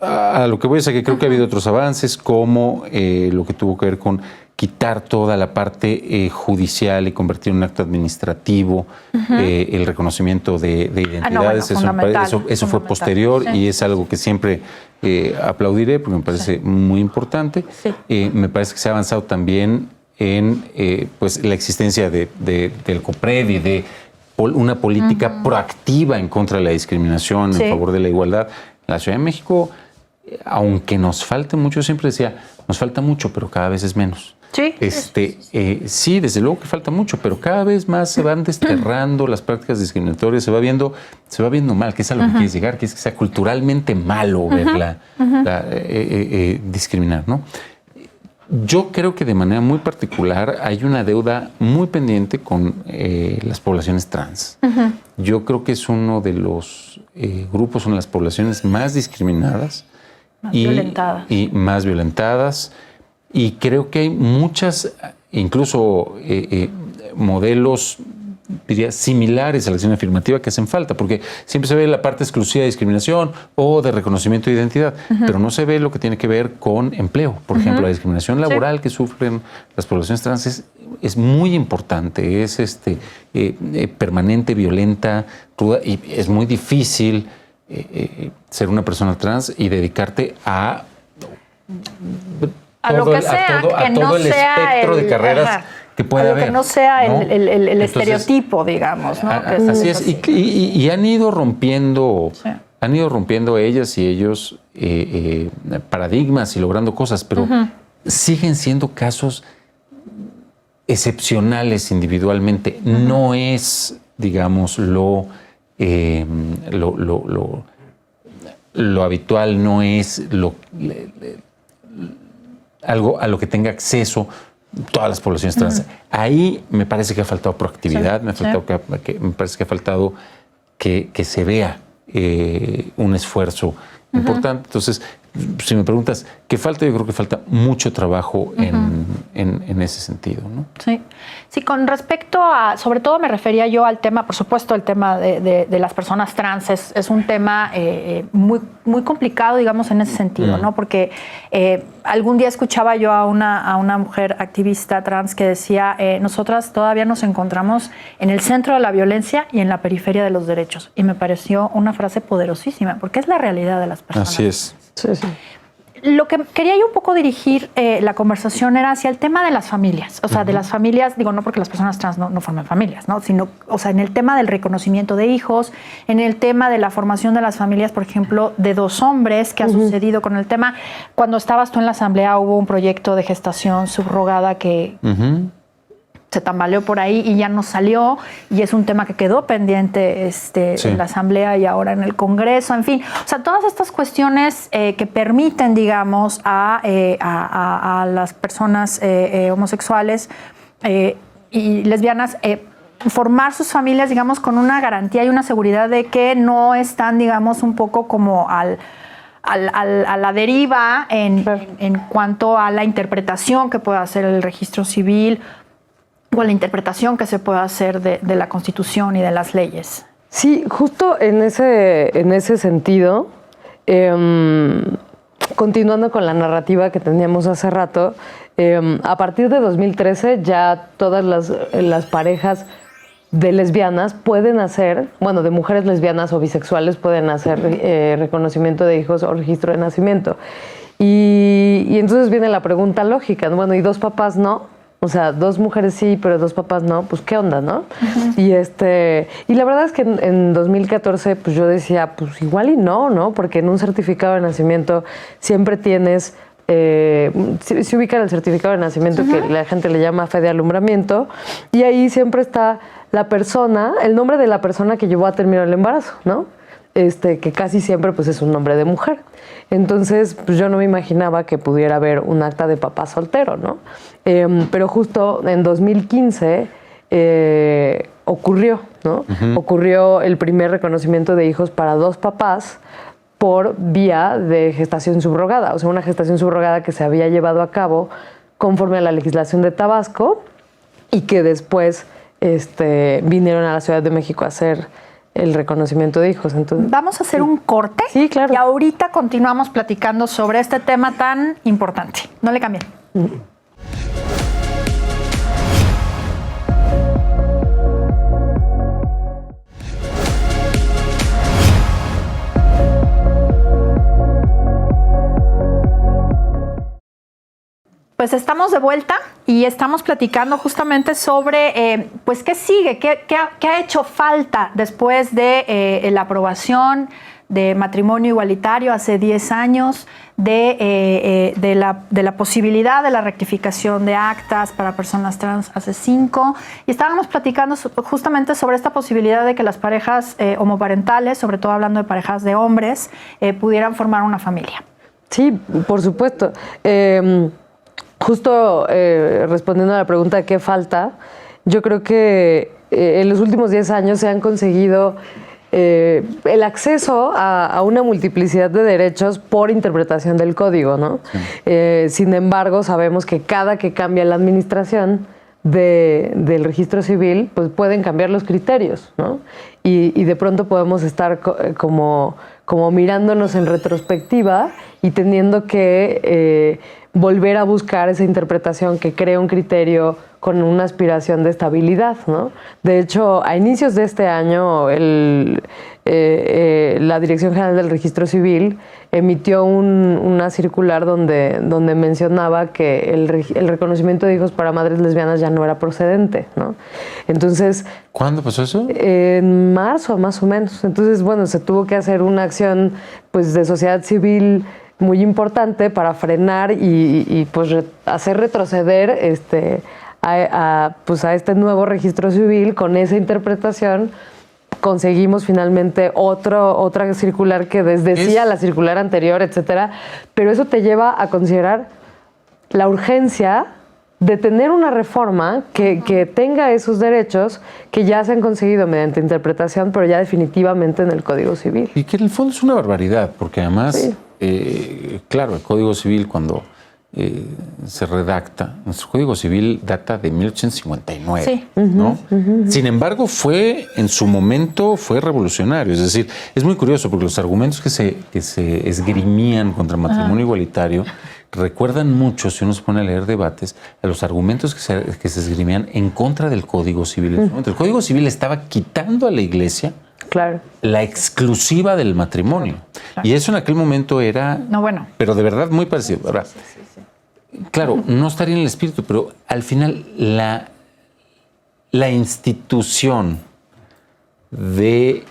A lo que voy es a que creo que ha habido otros avances, como lo que tuvo que ver con quitar toda la parte judicial y convertir en un acto administrativo el reconocimiento de identidades. Eso fue posterior y es algo que siempre aplaudiré porque me parece muy importante. Sí. Me parece que se ha avanzado también en pues la existencia del COPRED y de una política proactiva en contra de la discriminación, en favor de la igualdad. En la Ciudad de México, aunque nos falte mucho, siempre decía, nos falta mucho, pero cada vez es menos. Sí. Sí, desde luego que falta mucho, pero cada vez más se van desterrando las prácticas discriminatorias, se va viendo mal, que es a lo que quieres llegar, que es que sea culturalmente malo verla discriminar, ¿no? Yo creo que de manera muy particular hay una deuda muy pendiente con las poblaciones trans. Yo creo que es uno de los grupos, una de las poblaciones más discriminadas y más violentadas. Y creo que hay muchas, incluso modelos, diría, similares a la acción afirmativa que hacen falta, porque siempre se ve la parte exclusiva de discriminación o de reconocimiento de identidad, pero no se ve lo que tiene que ver con empleo. Por ejemplo, la discriminación laboral que sufren las poblaciones trans es muy importante, es permanente, violenta, cruda, y es muy difícil ser una persona trans y dedicarte a lo que sea, que no el sea espectro de carreras que puede haber. Que no sea ¿no? el Entonces, estereotipo, digamos, ¿no? Así es. Y han ido rompiendo, ellas y ellos paradigmas y logrando cosas, pero siguen siendo casos excepcionales individualmente. No es, digamos, lo habitual, no es algo a lo que tenga acceso todas las poblaciones trans. Ahí me parece que ha faltado proactividad, me parece que ha faltado que se vea un esfuerzo importante. Entonces, si me preguntas qué falta, yo creo que falta mucho trabajo en ese sentido, ¿no? Sí, con respecto a, sobre todo me refería yo al tema, por supuesto, el tema de las personas trans es un tema muy, muy complicado, digamos, en ese sentido, ¿no? Porque algún día escuchaba yo a una mujer activista trans que decía, nosotras todavía nos encontramos en el centro de la violencia y en la periferia de los derechos. Y me pareció una frase poderosísima, porque es la realidad de las personas. Así es. Sí. Lo que quería yo un poco dirigir la conversación era hacia el tema de las familias, o sea, de las familias, digo, no porque las personas trans no formen familias, ¿no? Sino, o sea, en el tema del reconocimiento de hijos, en el tema de la formación de las familias, por ejemplo, de dos hombres, que ha sucedido con el tema. Cuando estabas tú en la asamblea hubo un proyecto de gestación subrogada que se tambaleó por ahí y ya no salió, y es un tema que quedó pendiente en la Asamblea y ahora en el Congreso, en fin. O sea, todas estas cuestiones que permiten, digamos, a las personas homosexuales y lesbianas formar sus familias, digamos, con una garantía y una seguridad de que no están, digamos, un poco como a la deriva en cuanto a la interpretación que pueda hacer el registro civil o a la interpretación que se pueda hacer de la Constitución y de las leyes. Sí, justo en ese sentido, continuando con la narrativa que teníamos hace rato, a partir de 2013 ya todas las parejas de lesbianas pueden hacer, bueno, de mujeres lesbianas o bisexuales pueden hacer reconocimiento de hijos o registro de nacimiento. Y entonces viene la pregunta lógica, bueno, ¿y dos papás no? O sea, 2 mujeres sí, pero 2 papás no, pues qué onda, ¿no? Y la verdad es que en 2014 pues yo decía, pues igual y no, porque en un certificado de nacimiento siempre tienes, se ubica en el certificado de nacimiento que la gente le llama fe de alumbramiento, y ahí siempre está la persona, el nombre de la persona que llevó a terminar el embarazo, ¿no? Que casi siempre pues es un nombre de mujer. Entonces, pues yo no me imaginaba que pudiera haber un acta de papá soltero, ¿no? Pero justo en 2015 ocurrió, ¿no? Ocurrió el primer reconocimiento de hijos para 2 papás por vía de gestación subrogada, o sea, una gestación subrogada que se había llevado a cabo conforme a la legislación de Tabasco y que después vinieron a la Ciudad de México a hacer el reconocimiento de hijos. Entonces, vamos a hacer un corte. Sí, claro. Y ahorita continuamos platicando sobre este tema tan importante. No le cambien. Pues estamos de vuelta y estamos platicando justamente sobre pues qué sigue, qué ha hecho falta después de la aprobación de matrimonio igualitario hace 10 años, de la posibilidad de la rectificación de actas para personas trans hace 5. Y estábamos platicando justamente sobre esta posibilidad de que las parejas homoparentales, sobre todo hablando de parejas de hombres, pudieran formar una familia. Sí, por supuesto. Justo respondiendo a la pregunta de qué falta, yo creo que en los últimos 10 años se han conseguido el acceso a una multiplicidad de derechos por interpretación del código, ¿no? Sí. Sin embargo, sabemos que cada que cambia la administración del registro civil, pues pueden cambiar los criterios, ¿no? Y de pronto podemos estar como mirándonos en retrospectiva y teniendo que volver a buscar esa interpretación que crea un criterio con una aspiración de estabilidad, ¿no? De hecho, a inicios de este año, la Dirección General del Registro Civil emitió una circular donde mencionaba que el reconocimiento de hijos para madres lesbianas ya no era procedente, ¿no? Entonces... ¿Cuándo pasó eso? En marzo, más o menos. Entonces, bueno, se tuvo que hacer una acción pues, de sociedad civil muy importante para frenar y pues hacer retroceder pues a este nuevo registro civil. Con esa interpretación conseguimos finalmente otra circular que desdecía la circular anterior, etcétera. Pero eso te lleva a considerar la urgencia de tener una reforma que tenga esos derechos que ya se han conseguido mediante interpretación, pero ya definitivamente en el Código Civil. Y que en el fondo es una barbaridad, porque además, sí. Claro, el Código Civil cuando se redacta, nuestro Código Civil data de 1859, sí. ¿no? Sin embargo, en su momento fue revolucionario. Es decir, es muy curioso porque los argumentos que se esgrimían contra el matrimonio igualitario recuerdan mucho, si uno se pone a leer debates, a los argumentos que se esgrimían en contra del Código Civil. El Código Civil estaba quitando a la Iglesia la exclusiva del matrimonio. Claro. Y eso en aquel momento era... No, bueno. Pero de verdad muy parecido. Ahora, claro, no estaría en el espíritu, pero al final la institución del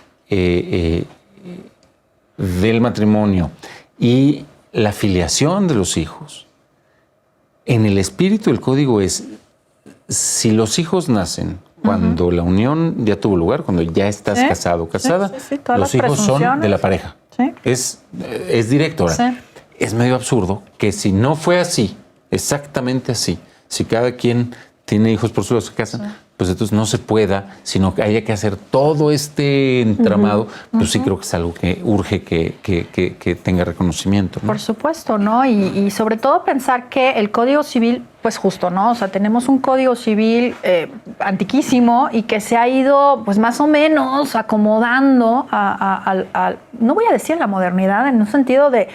matrimonio y la filiación de los hijos, en el espíritu del código es, si los hijos nacen cuando la unión ya tuvo lugar, cuando ya estás casado o casada, los hijos son de la pareja. Sí. Es directo. Ahora, sí. Es medio absurdo que si no fue así, exactamente así, si cada quien tiene hijos por su lado, se casan, pues entonces no se pueda, sino que haya que hacer todo este entramado, pues sí creo que es algo que urge que tenga reconocimiento, ¿no? Por supuesto, ¿no? Y sobre todo pensar que el Código Civil, pues justo, ¿no? O sea, tenemos un Código Civil antiquísimo y que se ha ido, pues más o menos acomodando no voy a decir la modernidad, en un sentido de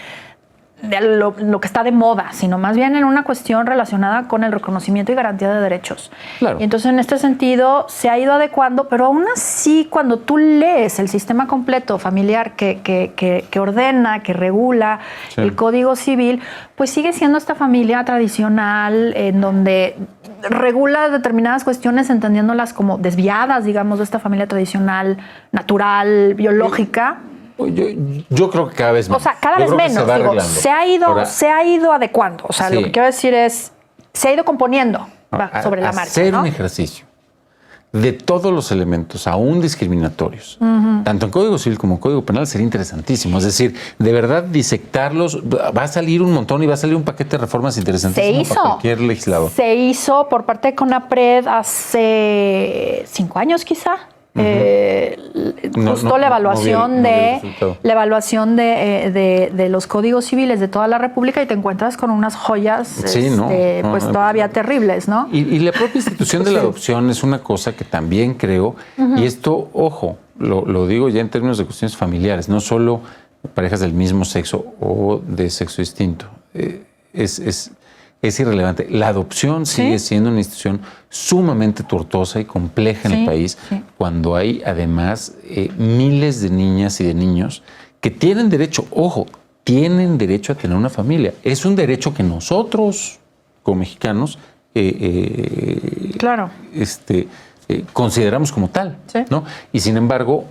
de lo que está de moda, sino más bien en una cuestión relacionada con el reconocimiento y garantía de derechos. Claro. Y entonces en este sentido se ha ido adecuando, pero aún así cuando tú lees el sistema completo familiar que ordena, que regula el Código Civil, pues sigue siendo esta familia tradicional en donde regula determinadas cuestiones entendiéndolas como desviadas, digamos, de esta familia tradicional, natural, biológica. Yo creo que cada vez menos. O sea, cada vez menos. Se ha ido adecuando. O sea, sí. Lo que quiero decir es, se ha ido componiendo sobre la marcha. Hacer ¿no? un ejercicio de todos los elementos, aún discriminatorios, tanto en Código Civil como en Código Penal, sería interesantísimo. Es decir, de verdad disectarlos, va a salir un montón y va a salir un paquete de reformas interesantísimas para cualquier legislador. Se hizo por parte de CONAPRED hace 5 años quizá. Justo la evaluación de los códigos civiles de toda la República y te encuentras con unas joyas todavía terribles, ¿no? Y la propia institución de la adopción es una cosa que también creo, y esto, ojo, lo digo ya en términos de cuestiones familiares, no solo parejas del mismo sexo o de sexo distinto. Es irrelevante. La adopción sigue siendo una institución sumamente tortuosa y compleja en el país, cuando hay además miles de niñas y de niños que tienen derecho, tienen derecho a tener una familia. Es un derecho que nosotros, como mexicanos, consideramos como tal, ¿no? Y sin embargo,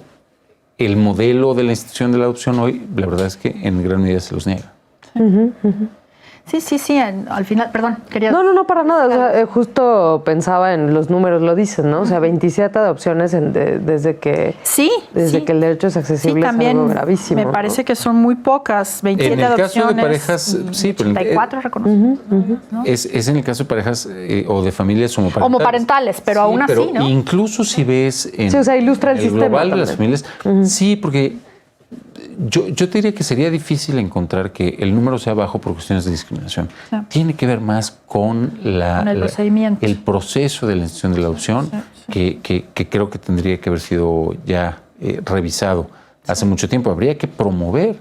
el modelo de la institución de la adopción hoy, la verdad es que en gran medida se los niega. Sí, al final, perdón, quería... No, para nada. O sea, justo pensaba en los números, lo dicen, ¿no? O sea, 27 adopciones desde que el derecho es accesible es algo gravísimo. Me parece que son muy pocas, 27 adopciones. En el caso de parejas, 34 reconocidos. ¿No? Es en el caso de parejas o de familias homoparentales, pero aún así, ¿no? Incluso si ves en ilustra el sistema global de también. las familias, sí, porque... Yo te diría que sería difícil encontrar que el número sea bajo por cuestiones de discriminación. Tiene que ver más con el proceso de la institución de la adopción, que creo que tendría que haber sido ya revisado hace mucho tiempo. Habría que promover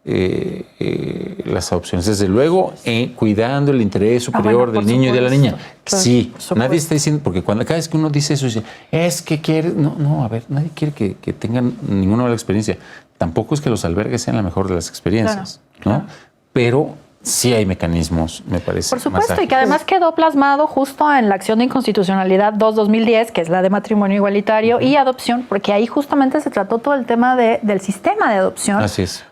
las adopciones, desde luego, cuidando el interés superior del niño y de la niña. Sí, nadie está diciendo, porque cada vez que uno dice eso, dice, es que quiere... No, a ver, nadie quiere que tengan ninguna mala experiencia. Tampoco es que los albergues sean la mejor de las experiencias, ¿no? Pero sí hay mecanismos, me parece. Por supuesto, y que además quedó plasmado justo en la acción de inconstitucionalidad 2/2010, que es la de matrimonio igualitario y adopción, porque ahí justamente se trató todo el tema del sistema de adopción. Así es.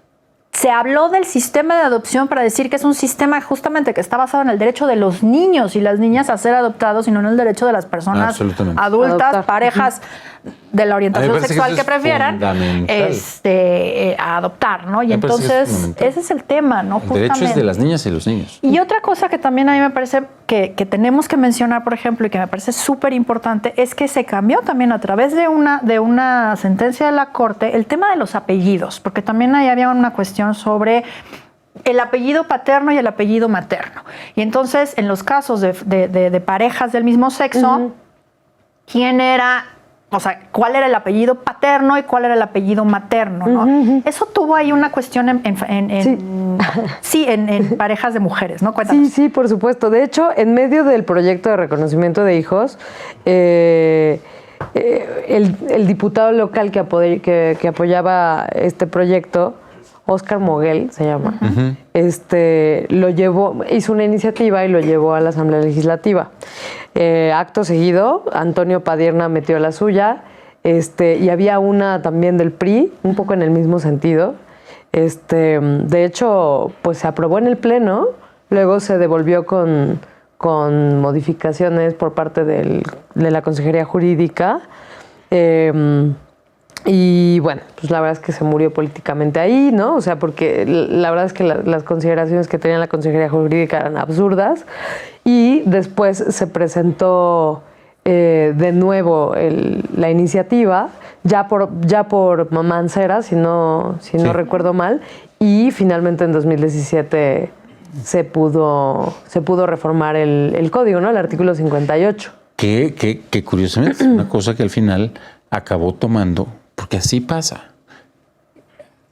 Se habló del sistema de adopción para decir que es un sistema justamente que está basado en el derecho de los niños y las niñas a ser adoptados, y no en el derecho de las personas adultas, parejas de la orientación sexual que prefieran, a adoptar, ¿no? Y entonces ese es el tema, ¿no? El derecho es de las niñas y los niños. Y otra cosa que también a mí me parece que tenemos que mencionar, por ejemplo, y que me parece súper importante, es que se cambió también a través de una sentencia de la Corte el tema de los apellidos, porque también ahí había una cuestión sobre el apellido paterno y el apellido materno. Y entonces, en los casos de parejas del mismo sexo, ¿quién era... O sea, ¿cuál era el apellido paterno y cuál era el apellido materno? ¿No? Eso tuvo ahí una cuestión en parejas de mujeres, ¿no? Cuéntanos. Sí, por supuesto. De hecho, en medio del proyecto de reconocimiento de hijos, el diputado local que apoyaba este proyecto, Óscar Moguel se llama, hizo una iniciativa y lo llevó a la Asamblea Legislativa. Acto seguido, Antonio Padierna metió la suya, y había una también del PRI, un poco en el mismo sentido. De hecho, pues se aprobó en el Pleno, luego se devolvió con modificaciones por parte de la Consejería Jurídica. Y bueno, pues la verdad es que se murió políticamente ahí, ¿no? O sea, porque la verdad es que las consideraciones que tenía la Consejería Jurídica eran absurdas. Y después se presentó de nuevo la iniciativa, ya por Mancera, si no recuerdo mal, y finalmente en 2017 se pudo reformar el código, ¿no? El artículo 58. Que curiosamente es una cosa que al final acabó tomando, porque así pasa.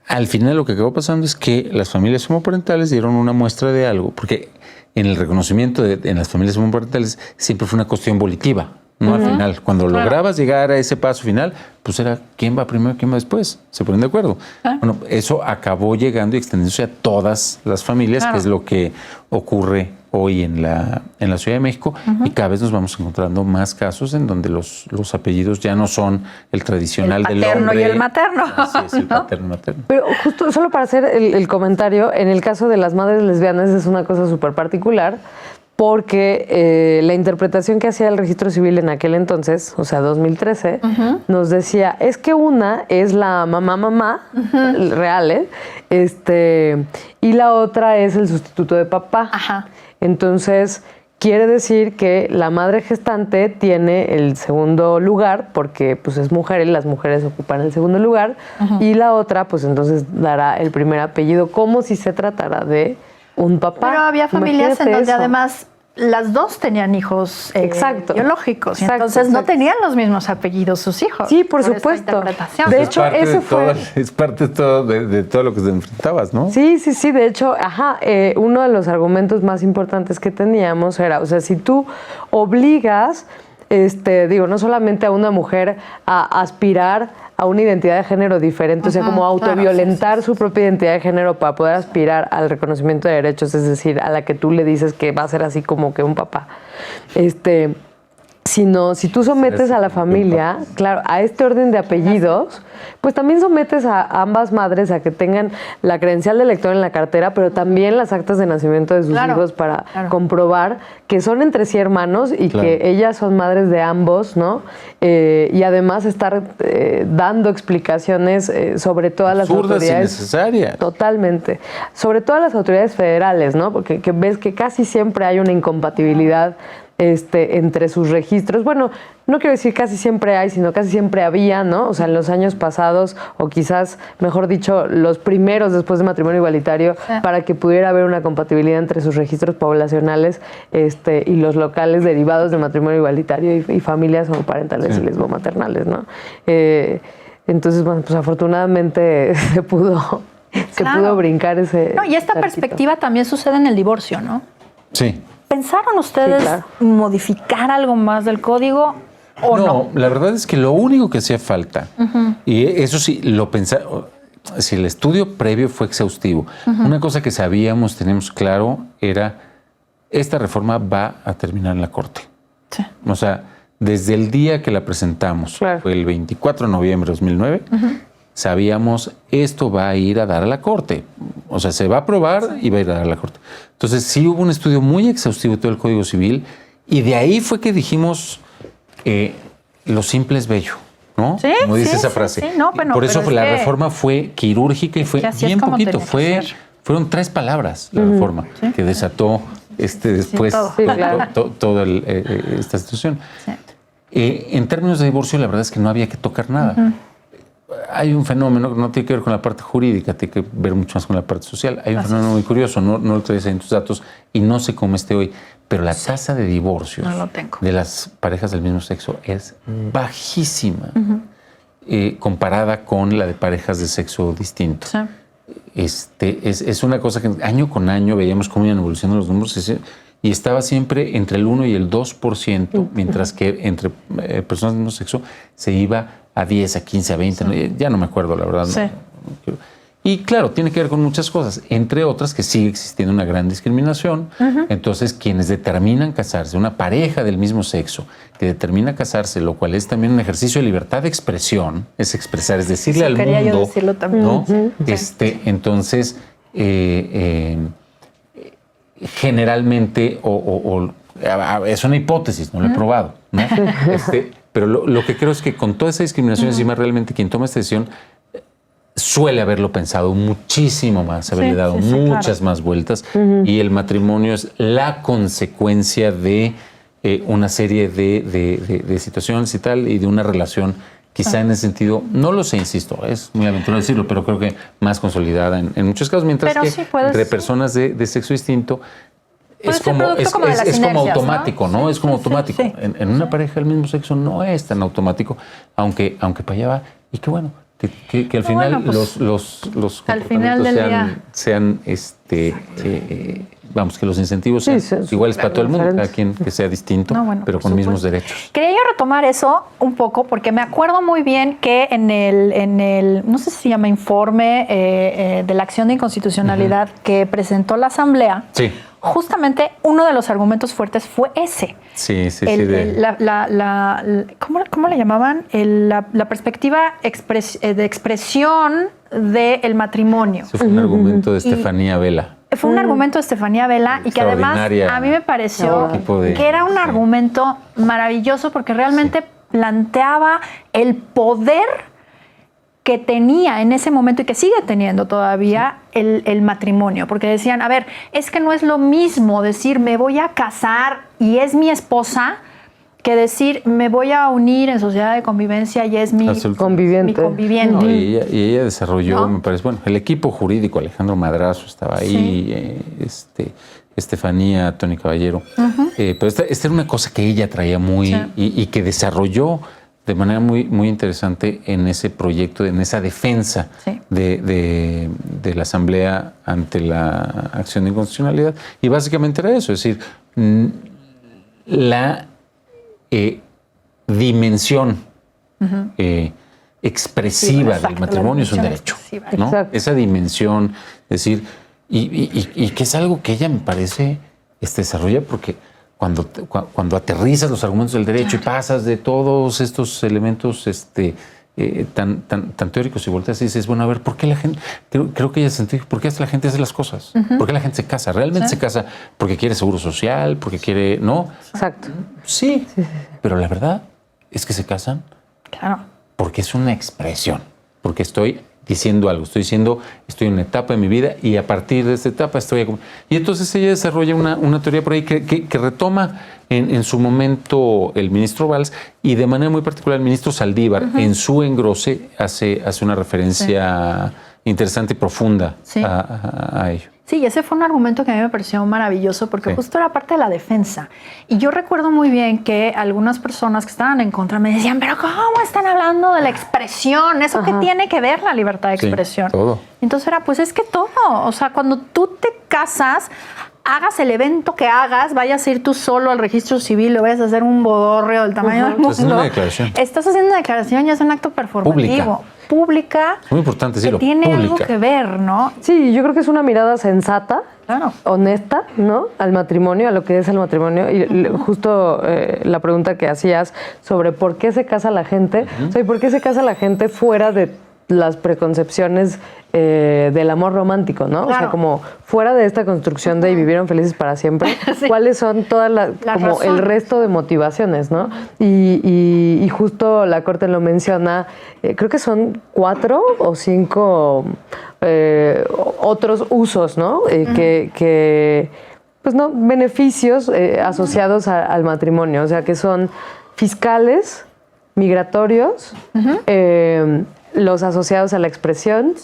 al final lo que acabó pasando es que las familias homoparentales dieron una muestra de algo, porque en el reconocimiento en las familias homoparentales siempre fue una cuestión volitiva, ¿no? Al final, cuando lograbas llegar a ese paso final, pues era quién va primero, quién va después. Se ponen de acuerdo. Bueno, eso acabó llegando y extendiéndose a todas las familias, que es lo que ocurre hoy en la Ciudad de México, y cada vez nos vamos encontrando más casos en donde los apellidos ya no son el tradicional del hombre. El paterno y el materno. Así es, el paterno y materno. Pero justo, solo para hacer el comentario, en el caso de las madres lesbianas es una cosa súper particular, porque la interpretación que hacía el registro civil en aquel entonces, o sea, 2013, nos decía, es que una es la mamá real, y la otra es el sustituto de papá. Ajá. Entonces, quiere decir que la madre gestante tiene el segundo lugar, porque pues es mujer y las mujeres ocupan el segundo lugar, y la otra, pues entonces dará el primer apellido, como si se tratara de un papá. Pero había familias en Imagínate donde eso. además las dos tenían hijos biológicos, y entonces no tenían los mismos apellidos sus hijos. Sí, por esta supuesto. interpretación. De hecho, ese fue... Es parte de todo lo que te enfrentabas, ¿no? Sí. De hecho, uno de los argumentos más importantes que teníamos era, o sea, si tú obligas, no solamente a una mujer a aspirar a una identidad de género diferente, o sea, como autoviolentar su propia identidad de género para poder aspirar al reconocimiento de derechos, es decir, a la que tú le dices que va a ser así como que un papá. Sino, si tú sometes a la familia, claro, a este orden de apellidos, pues también sometes a ambas madres a que tengan la credencial de elector en la cartera, pero también las actas de nacimiento de sus hijos para comprobar que son entre sí hermanos y que ellas son madres de ambos, ¿no? Y además estar dando explicaciones sobre todas las absurdas autoridades. Innecesarias. Totalmente. Sobre todas las autoridades federales, ¿no? Porque ves que casi siempre hay una incompatibilidad entre sus registros. Bueno, no quiero decir casi siempre hay, sino casi siempre había, ¿no? O sea, en los años pasados, o quizás, mejor dicho, los primeros después de matrimonio igualitario, para que pudiera haber una compatibilidad entre sus registros poblacionales y los locales derivados de matrimonio igualitario y familias homoparentales y lesbomaternales, ¿no? Entonces, bueno, pues afortunadamente se pudo brincar ese... No, y esta perspectiva también sucede en el divorcio, ¿no? Sí. ¿Pensaron ustedes modificar algo más del código o no? No, la verdad es que lo único que hacía falta, y eso sí, lo pensaba, si el estudio previo fue exhaustivo, una cosa que teníamos claro, era esta reforma va a terminar en la Corte. Sí. O sea, desde el día que la presentamos, fue el 24 de noviembre de 2009, sabíamos esto va a ir a dar a la Corte. O sea, se va a aprobar y va a ir a dar a la Corte. Entonces sí hubo un estudio muy exhaustivo de todo el Código Civil y de ahí fue que dijimos lo simple es bello, ¿no? Sí, como dice esa frase. Sí, no, por eso la reforma fue quirúrgica y fue bien poquito. Fueron 3 palabras la reforma que desató después toda esta situación. Sí. En términos de divorcio, la verdad es que no había que tocar nada. Hay un fenómeno que no tiene que ver con la parte jurídica, tiene que ver mucho más con la parte social. Hay un fenómeno muy curioso, no lo traes en tus datos y no sé cómo esté hoy, pero la tasa de divorcios de las parejas del mismo sexo es bajísima comparada con la de parejas de sexo distinto. Sí. Es una cosa que año con año veíamos cómo iban evolucionando los números y estaba siempre entre el 1 y el 2%, mientras que entre personas del mismo sexo se iba a 10, a 15, a 20, ya no me acuerdo, la verdad. Sí. No. Y claro, tiene que ver con muchas cosas, entre otras que sigue existiendo una gran discriminación. Entonces, quienes determinan casarse, una pareja del mismo sexo que determina casarse, lo cual es también un ejercicio de libertad de expresión, es expresar, es decirle al mundo, yo decirlo también. ¿no? Entonces, generalmente, es una hipótesis, no lo he probado, ¿no? Pero lo que creo es que con toda esa discriminación encima, realmente quien toma esta decisión suele haberlo pensado muchísimo más, haberle dado muchas más vueltas, y el matrimonio es la consecuencia de una serie de situaciones y tal, y de una relación quizá en ese sentido, no lo sé, insisto, es muy aventurado decirlo, pero creo que más consolidada en muchos casos, mientras que entre personas de sexo distinto es como automático, ¿no? Es como automático. En una pareja del mismo sexo no es tan automático, aunque para allá va. Y qué bueno, Que al final bueno, pues, los al final del sean vamos, que los incentivos sean iguales para todo el mundo, cada quien que sea distinto, pero con mismos derechos. Quería yo retomar eso un poco porque me acuerdo muy bien que en el no sé si se llama informe de la acción de inconstitucionalidad que presentó la Asamblea, justamente uno de los argumentos fuertes fue ese. ¿Cómo le llamaban? La perspectiva de expresión del matrimonio. Eso fue un argumento de Estefanía Vela. Fue un argumento de Estefanía Vela y que además a mí me pareció que era un argumento maravilloso porque realmente planteaba el poder que tenía en ese momento y que sigue teniendo todavía el matrimonio. Porque decían, a ver, es que no es lo mismo decir me voy a casar y es mi esposa que decir me voy a unir en sociedad de convivencia y es mi conviviente. No, y ella desarrolló, me parece, bueno, el equipo jurídico, Alejandro Madrazo estaba ahí, Estefanía, Tony Caballero. Pero esta era una cosa que ella traía y que desarrolló de manera muy interesante en ese proyecto, en esa defensa de la Asamblea ante la acción de inconstitucionalidad. Y básicamente era eso, es decir, la dimensión expresiva del matrimonio es un derecho, ¿no? Esa dimensión, es decir, y que es algo que ella me parece desarrolla porque cuando aterrizas los argumentos del derecho y pasas de todos estos elementos tan teóricos y volteas y dices, bueno, a ver, ¿por qué la gente, creo que ella sentí, ¿por qué la gente hace las cosas? ¿Por qué la gente se casa? ¿Realmente se casa porque quiere seguro social? ¿Porque quiere, no? Exacto. Sí, pero la verdad es que se casan porque es una expresión, porque estoy diciendo algo, estoy en una etapa de mi vida y a partir de esta etapa y entonces ella desarrolla una teoría por ahí que retoma en su momento el ministro Valls y de manera muy particular el ministro Saldívar en su engrose hace una referencia interesante y profunda a ello. Sí, ese fue un argumento que a mí me pareció maravilloso porque justo era parte de la defensa. Y yo recuerdo muy bien que algunas personas que estaban en contra me decían, pero ¿cómo están hablando de la expresión? ¿Eso qué tiene que ver la libertad de expresión? Todo. Entonces era, pues es que todo. O sea, cuando tú te casas, hagas el evento que hagas, vayas a ir tú solo al registro civil o vayas a hacer un bodorrio del tamaño del mundo. Estás haciendo una declaración. Estás haciendo una declaración y es un acto performativo. Pública. Es muy importante decirlo. Que tiene algo que ver, ¿no? Sí, yo creo que es una mirada sensata, honesta, ¿no? Al matrimonio, a lo que es el matrimonio. Y justo la pregunta que hacías sobre por qué se casa la gente, o sea, ¿por qué se casa la gente fuera de las preconcepciones del amor romántico, ¿no? O sea, como fuera de esta construcción de y vivieron felices para siempre, ¿cuáles son todas como razones? El resto de motivaciones, ¿no? Y justo la Corte lo menciona, creo que son 4 o 5 otros usos, ¿no? Que pues no, beneficios asociados al matrimonio, o sea, que son fiscales, migratorios, los asociados a la expresión.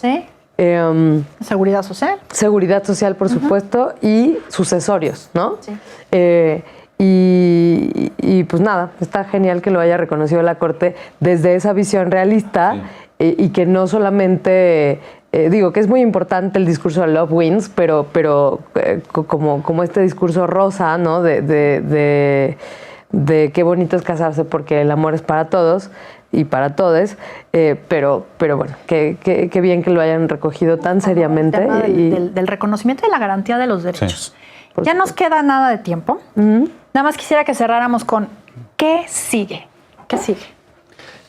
Seguridad social. Seguridad social, por supuesto, y sucesorios, ¿no? Sí. Y pues nada, está genial que lo haya reconocido la Corte desde esa visión realista y que no solamente... digo que es muy importante el discurso de Love Wins, pero como este discurso rosa, ¿no? De qué bonito es casarse porque el amor es para todos y para todes, pero bueno, qué bien que lo hayan recogido tan seriamente. Del reconocimiento y la garantía de los derechos. Sí. Ya nos queda nada de tiempo. Nada más quisiera que cerráramos con ¿qué sigue? ¿Qué sigue?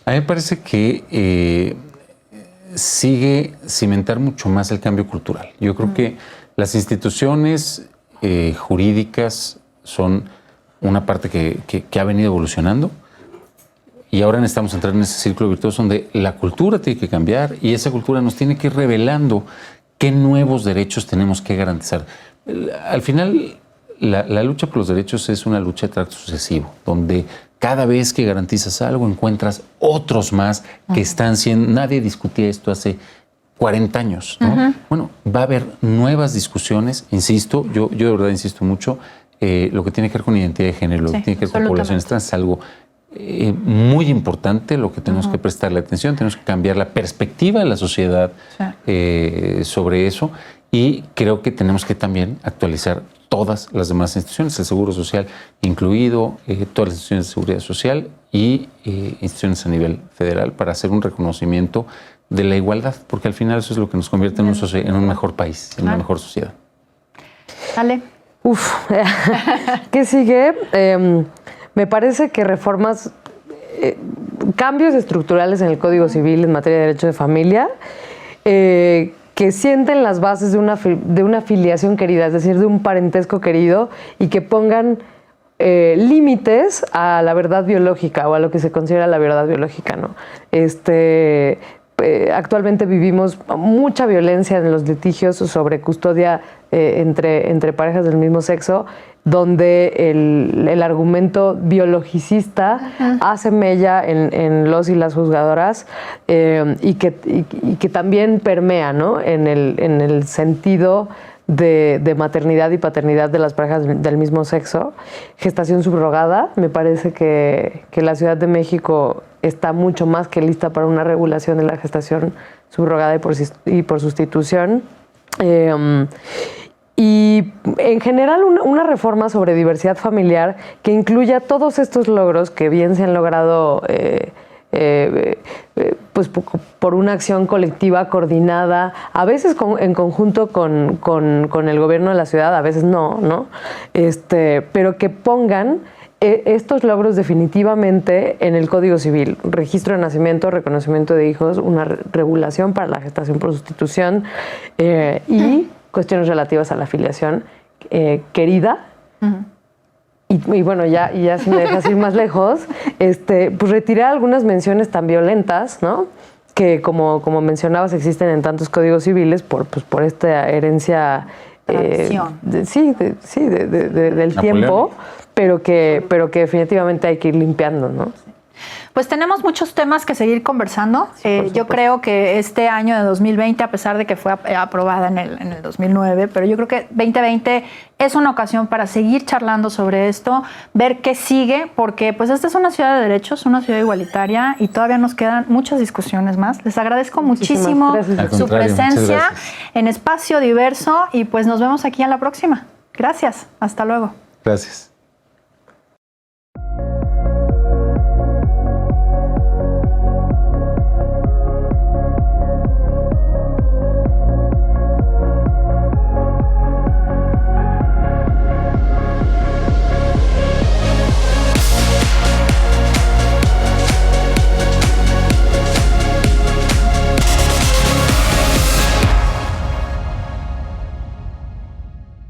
A mí me parece que sigue cimentar mucho más el cambio cultural. Yo creo que las instituciones jurídicas son una parte que ha venido evolucionando y ahora necesitamos entrar en ese círculo virtuoso donde la cultura tiene que cambiar y esa cultura nos tiene que ir revelando qué nuevos derechos tenemos que garantizar. Al final, la lucha por los derechos es una lucha de tracto sucesivo, donde cada vez que garantizas algo encuentras otros más que están siendo... Nadie discutía esto hace 40 años, ¿no? Bueno, va a haber nuevas discusiones, insisto, yo de verdad insisto mucho, lo que tiene que ver con identidad de género, lo que tiene que ver con poblaciones trans es algo muy importante lo que tenemos que prestarle atención. Tenemos que cambiar la perspectiva de la sociedad sobre eso, y creo que tenemos que también actualizar todas las demás instituciones, el Seguro Social incluido, todas las instituciones de seguridad social y instituciones a nivel federal, para hacer un reconocimiento de la igualdad, porque al final eso es lo que nos convierte en un mejor país, en una mejor sociedad. Dale. ¿Qué sigue? Me parece que reformas, cambios estructurales en el Código Civil en materia de derecho de familia, que sienten las bases de una filiación querida, es decir, de un parentesco querido, y que pongan límites a la verdad biológica o a lo que se considera la verdad biológica, ¿no? Actualmente vivimos mucha violencia en los litigios sobre custodia entre parejas del mismo sexo, donde el argumento biologicista hace mella en los y las juzgadoras, y que también permea, ¿no?, en el sentido de maternidad y paternidad de las parejas del mismo sexo. Gestación subrogada, me parece que la Ciudad de México está mucho más que lista para una regulación de la gestación subrogada y por sustitución. Y en general una reforma sobre diversidad familiar que incluya todos estos logros que bien se han logrado pues por una acción colectiva coordinada, a veces en conjunto con el gobierno de la ciudad, a veces no, pero que pongan estos logros definitivamente en el Código Civil: registro de nacimiento, reconocimiento de hijos, una regulación para la gestación por sustitución, y cuestiones relativas a la filiación querida. Y bueno, ya si me dejas ir más lejos, pues retirar algunas menciones tan violentas, ¿no?, que como mencionabas existen en tantos códigos civiles por esta herencia del tiempo, pero que definitivamente hay que ir limpiando, ¿no? Pues tenemos muchos temas que seguir conversando. Yo creo que este año de 2020, a pesar de que fue aprobada en el 2009, pero yo creo que 2020 es una ocasión para seguir charlando sobre esto, ver qué sigue, porque pues esta es una ciudad de derechos, una ciudad igualitaria, y todavía nos quedan muchas discusiones más. Les agradezco muchísimo su presencia en Espacio Diverso, y pues nos vemos aquí en la próxima. Gracias. Hasta luego. Gracias.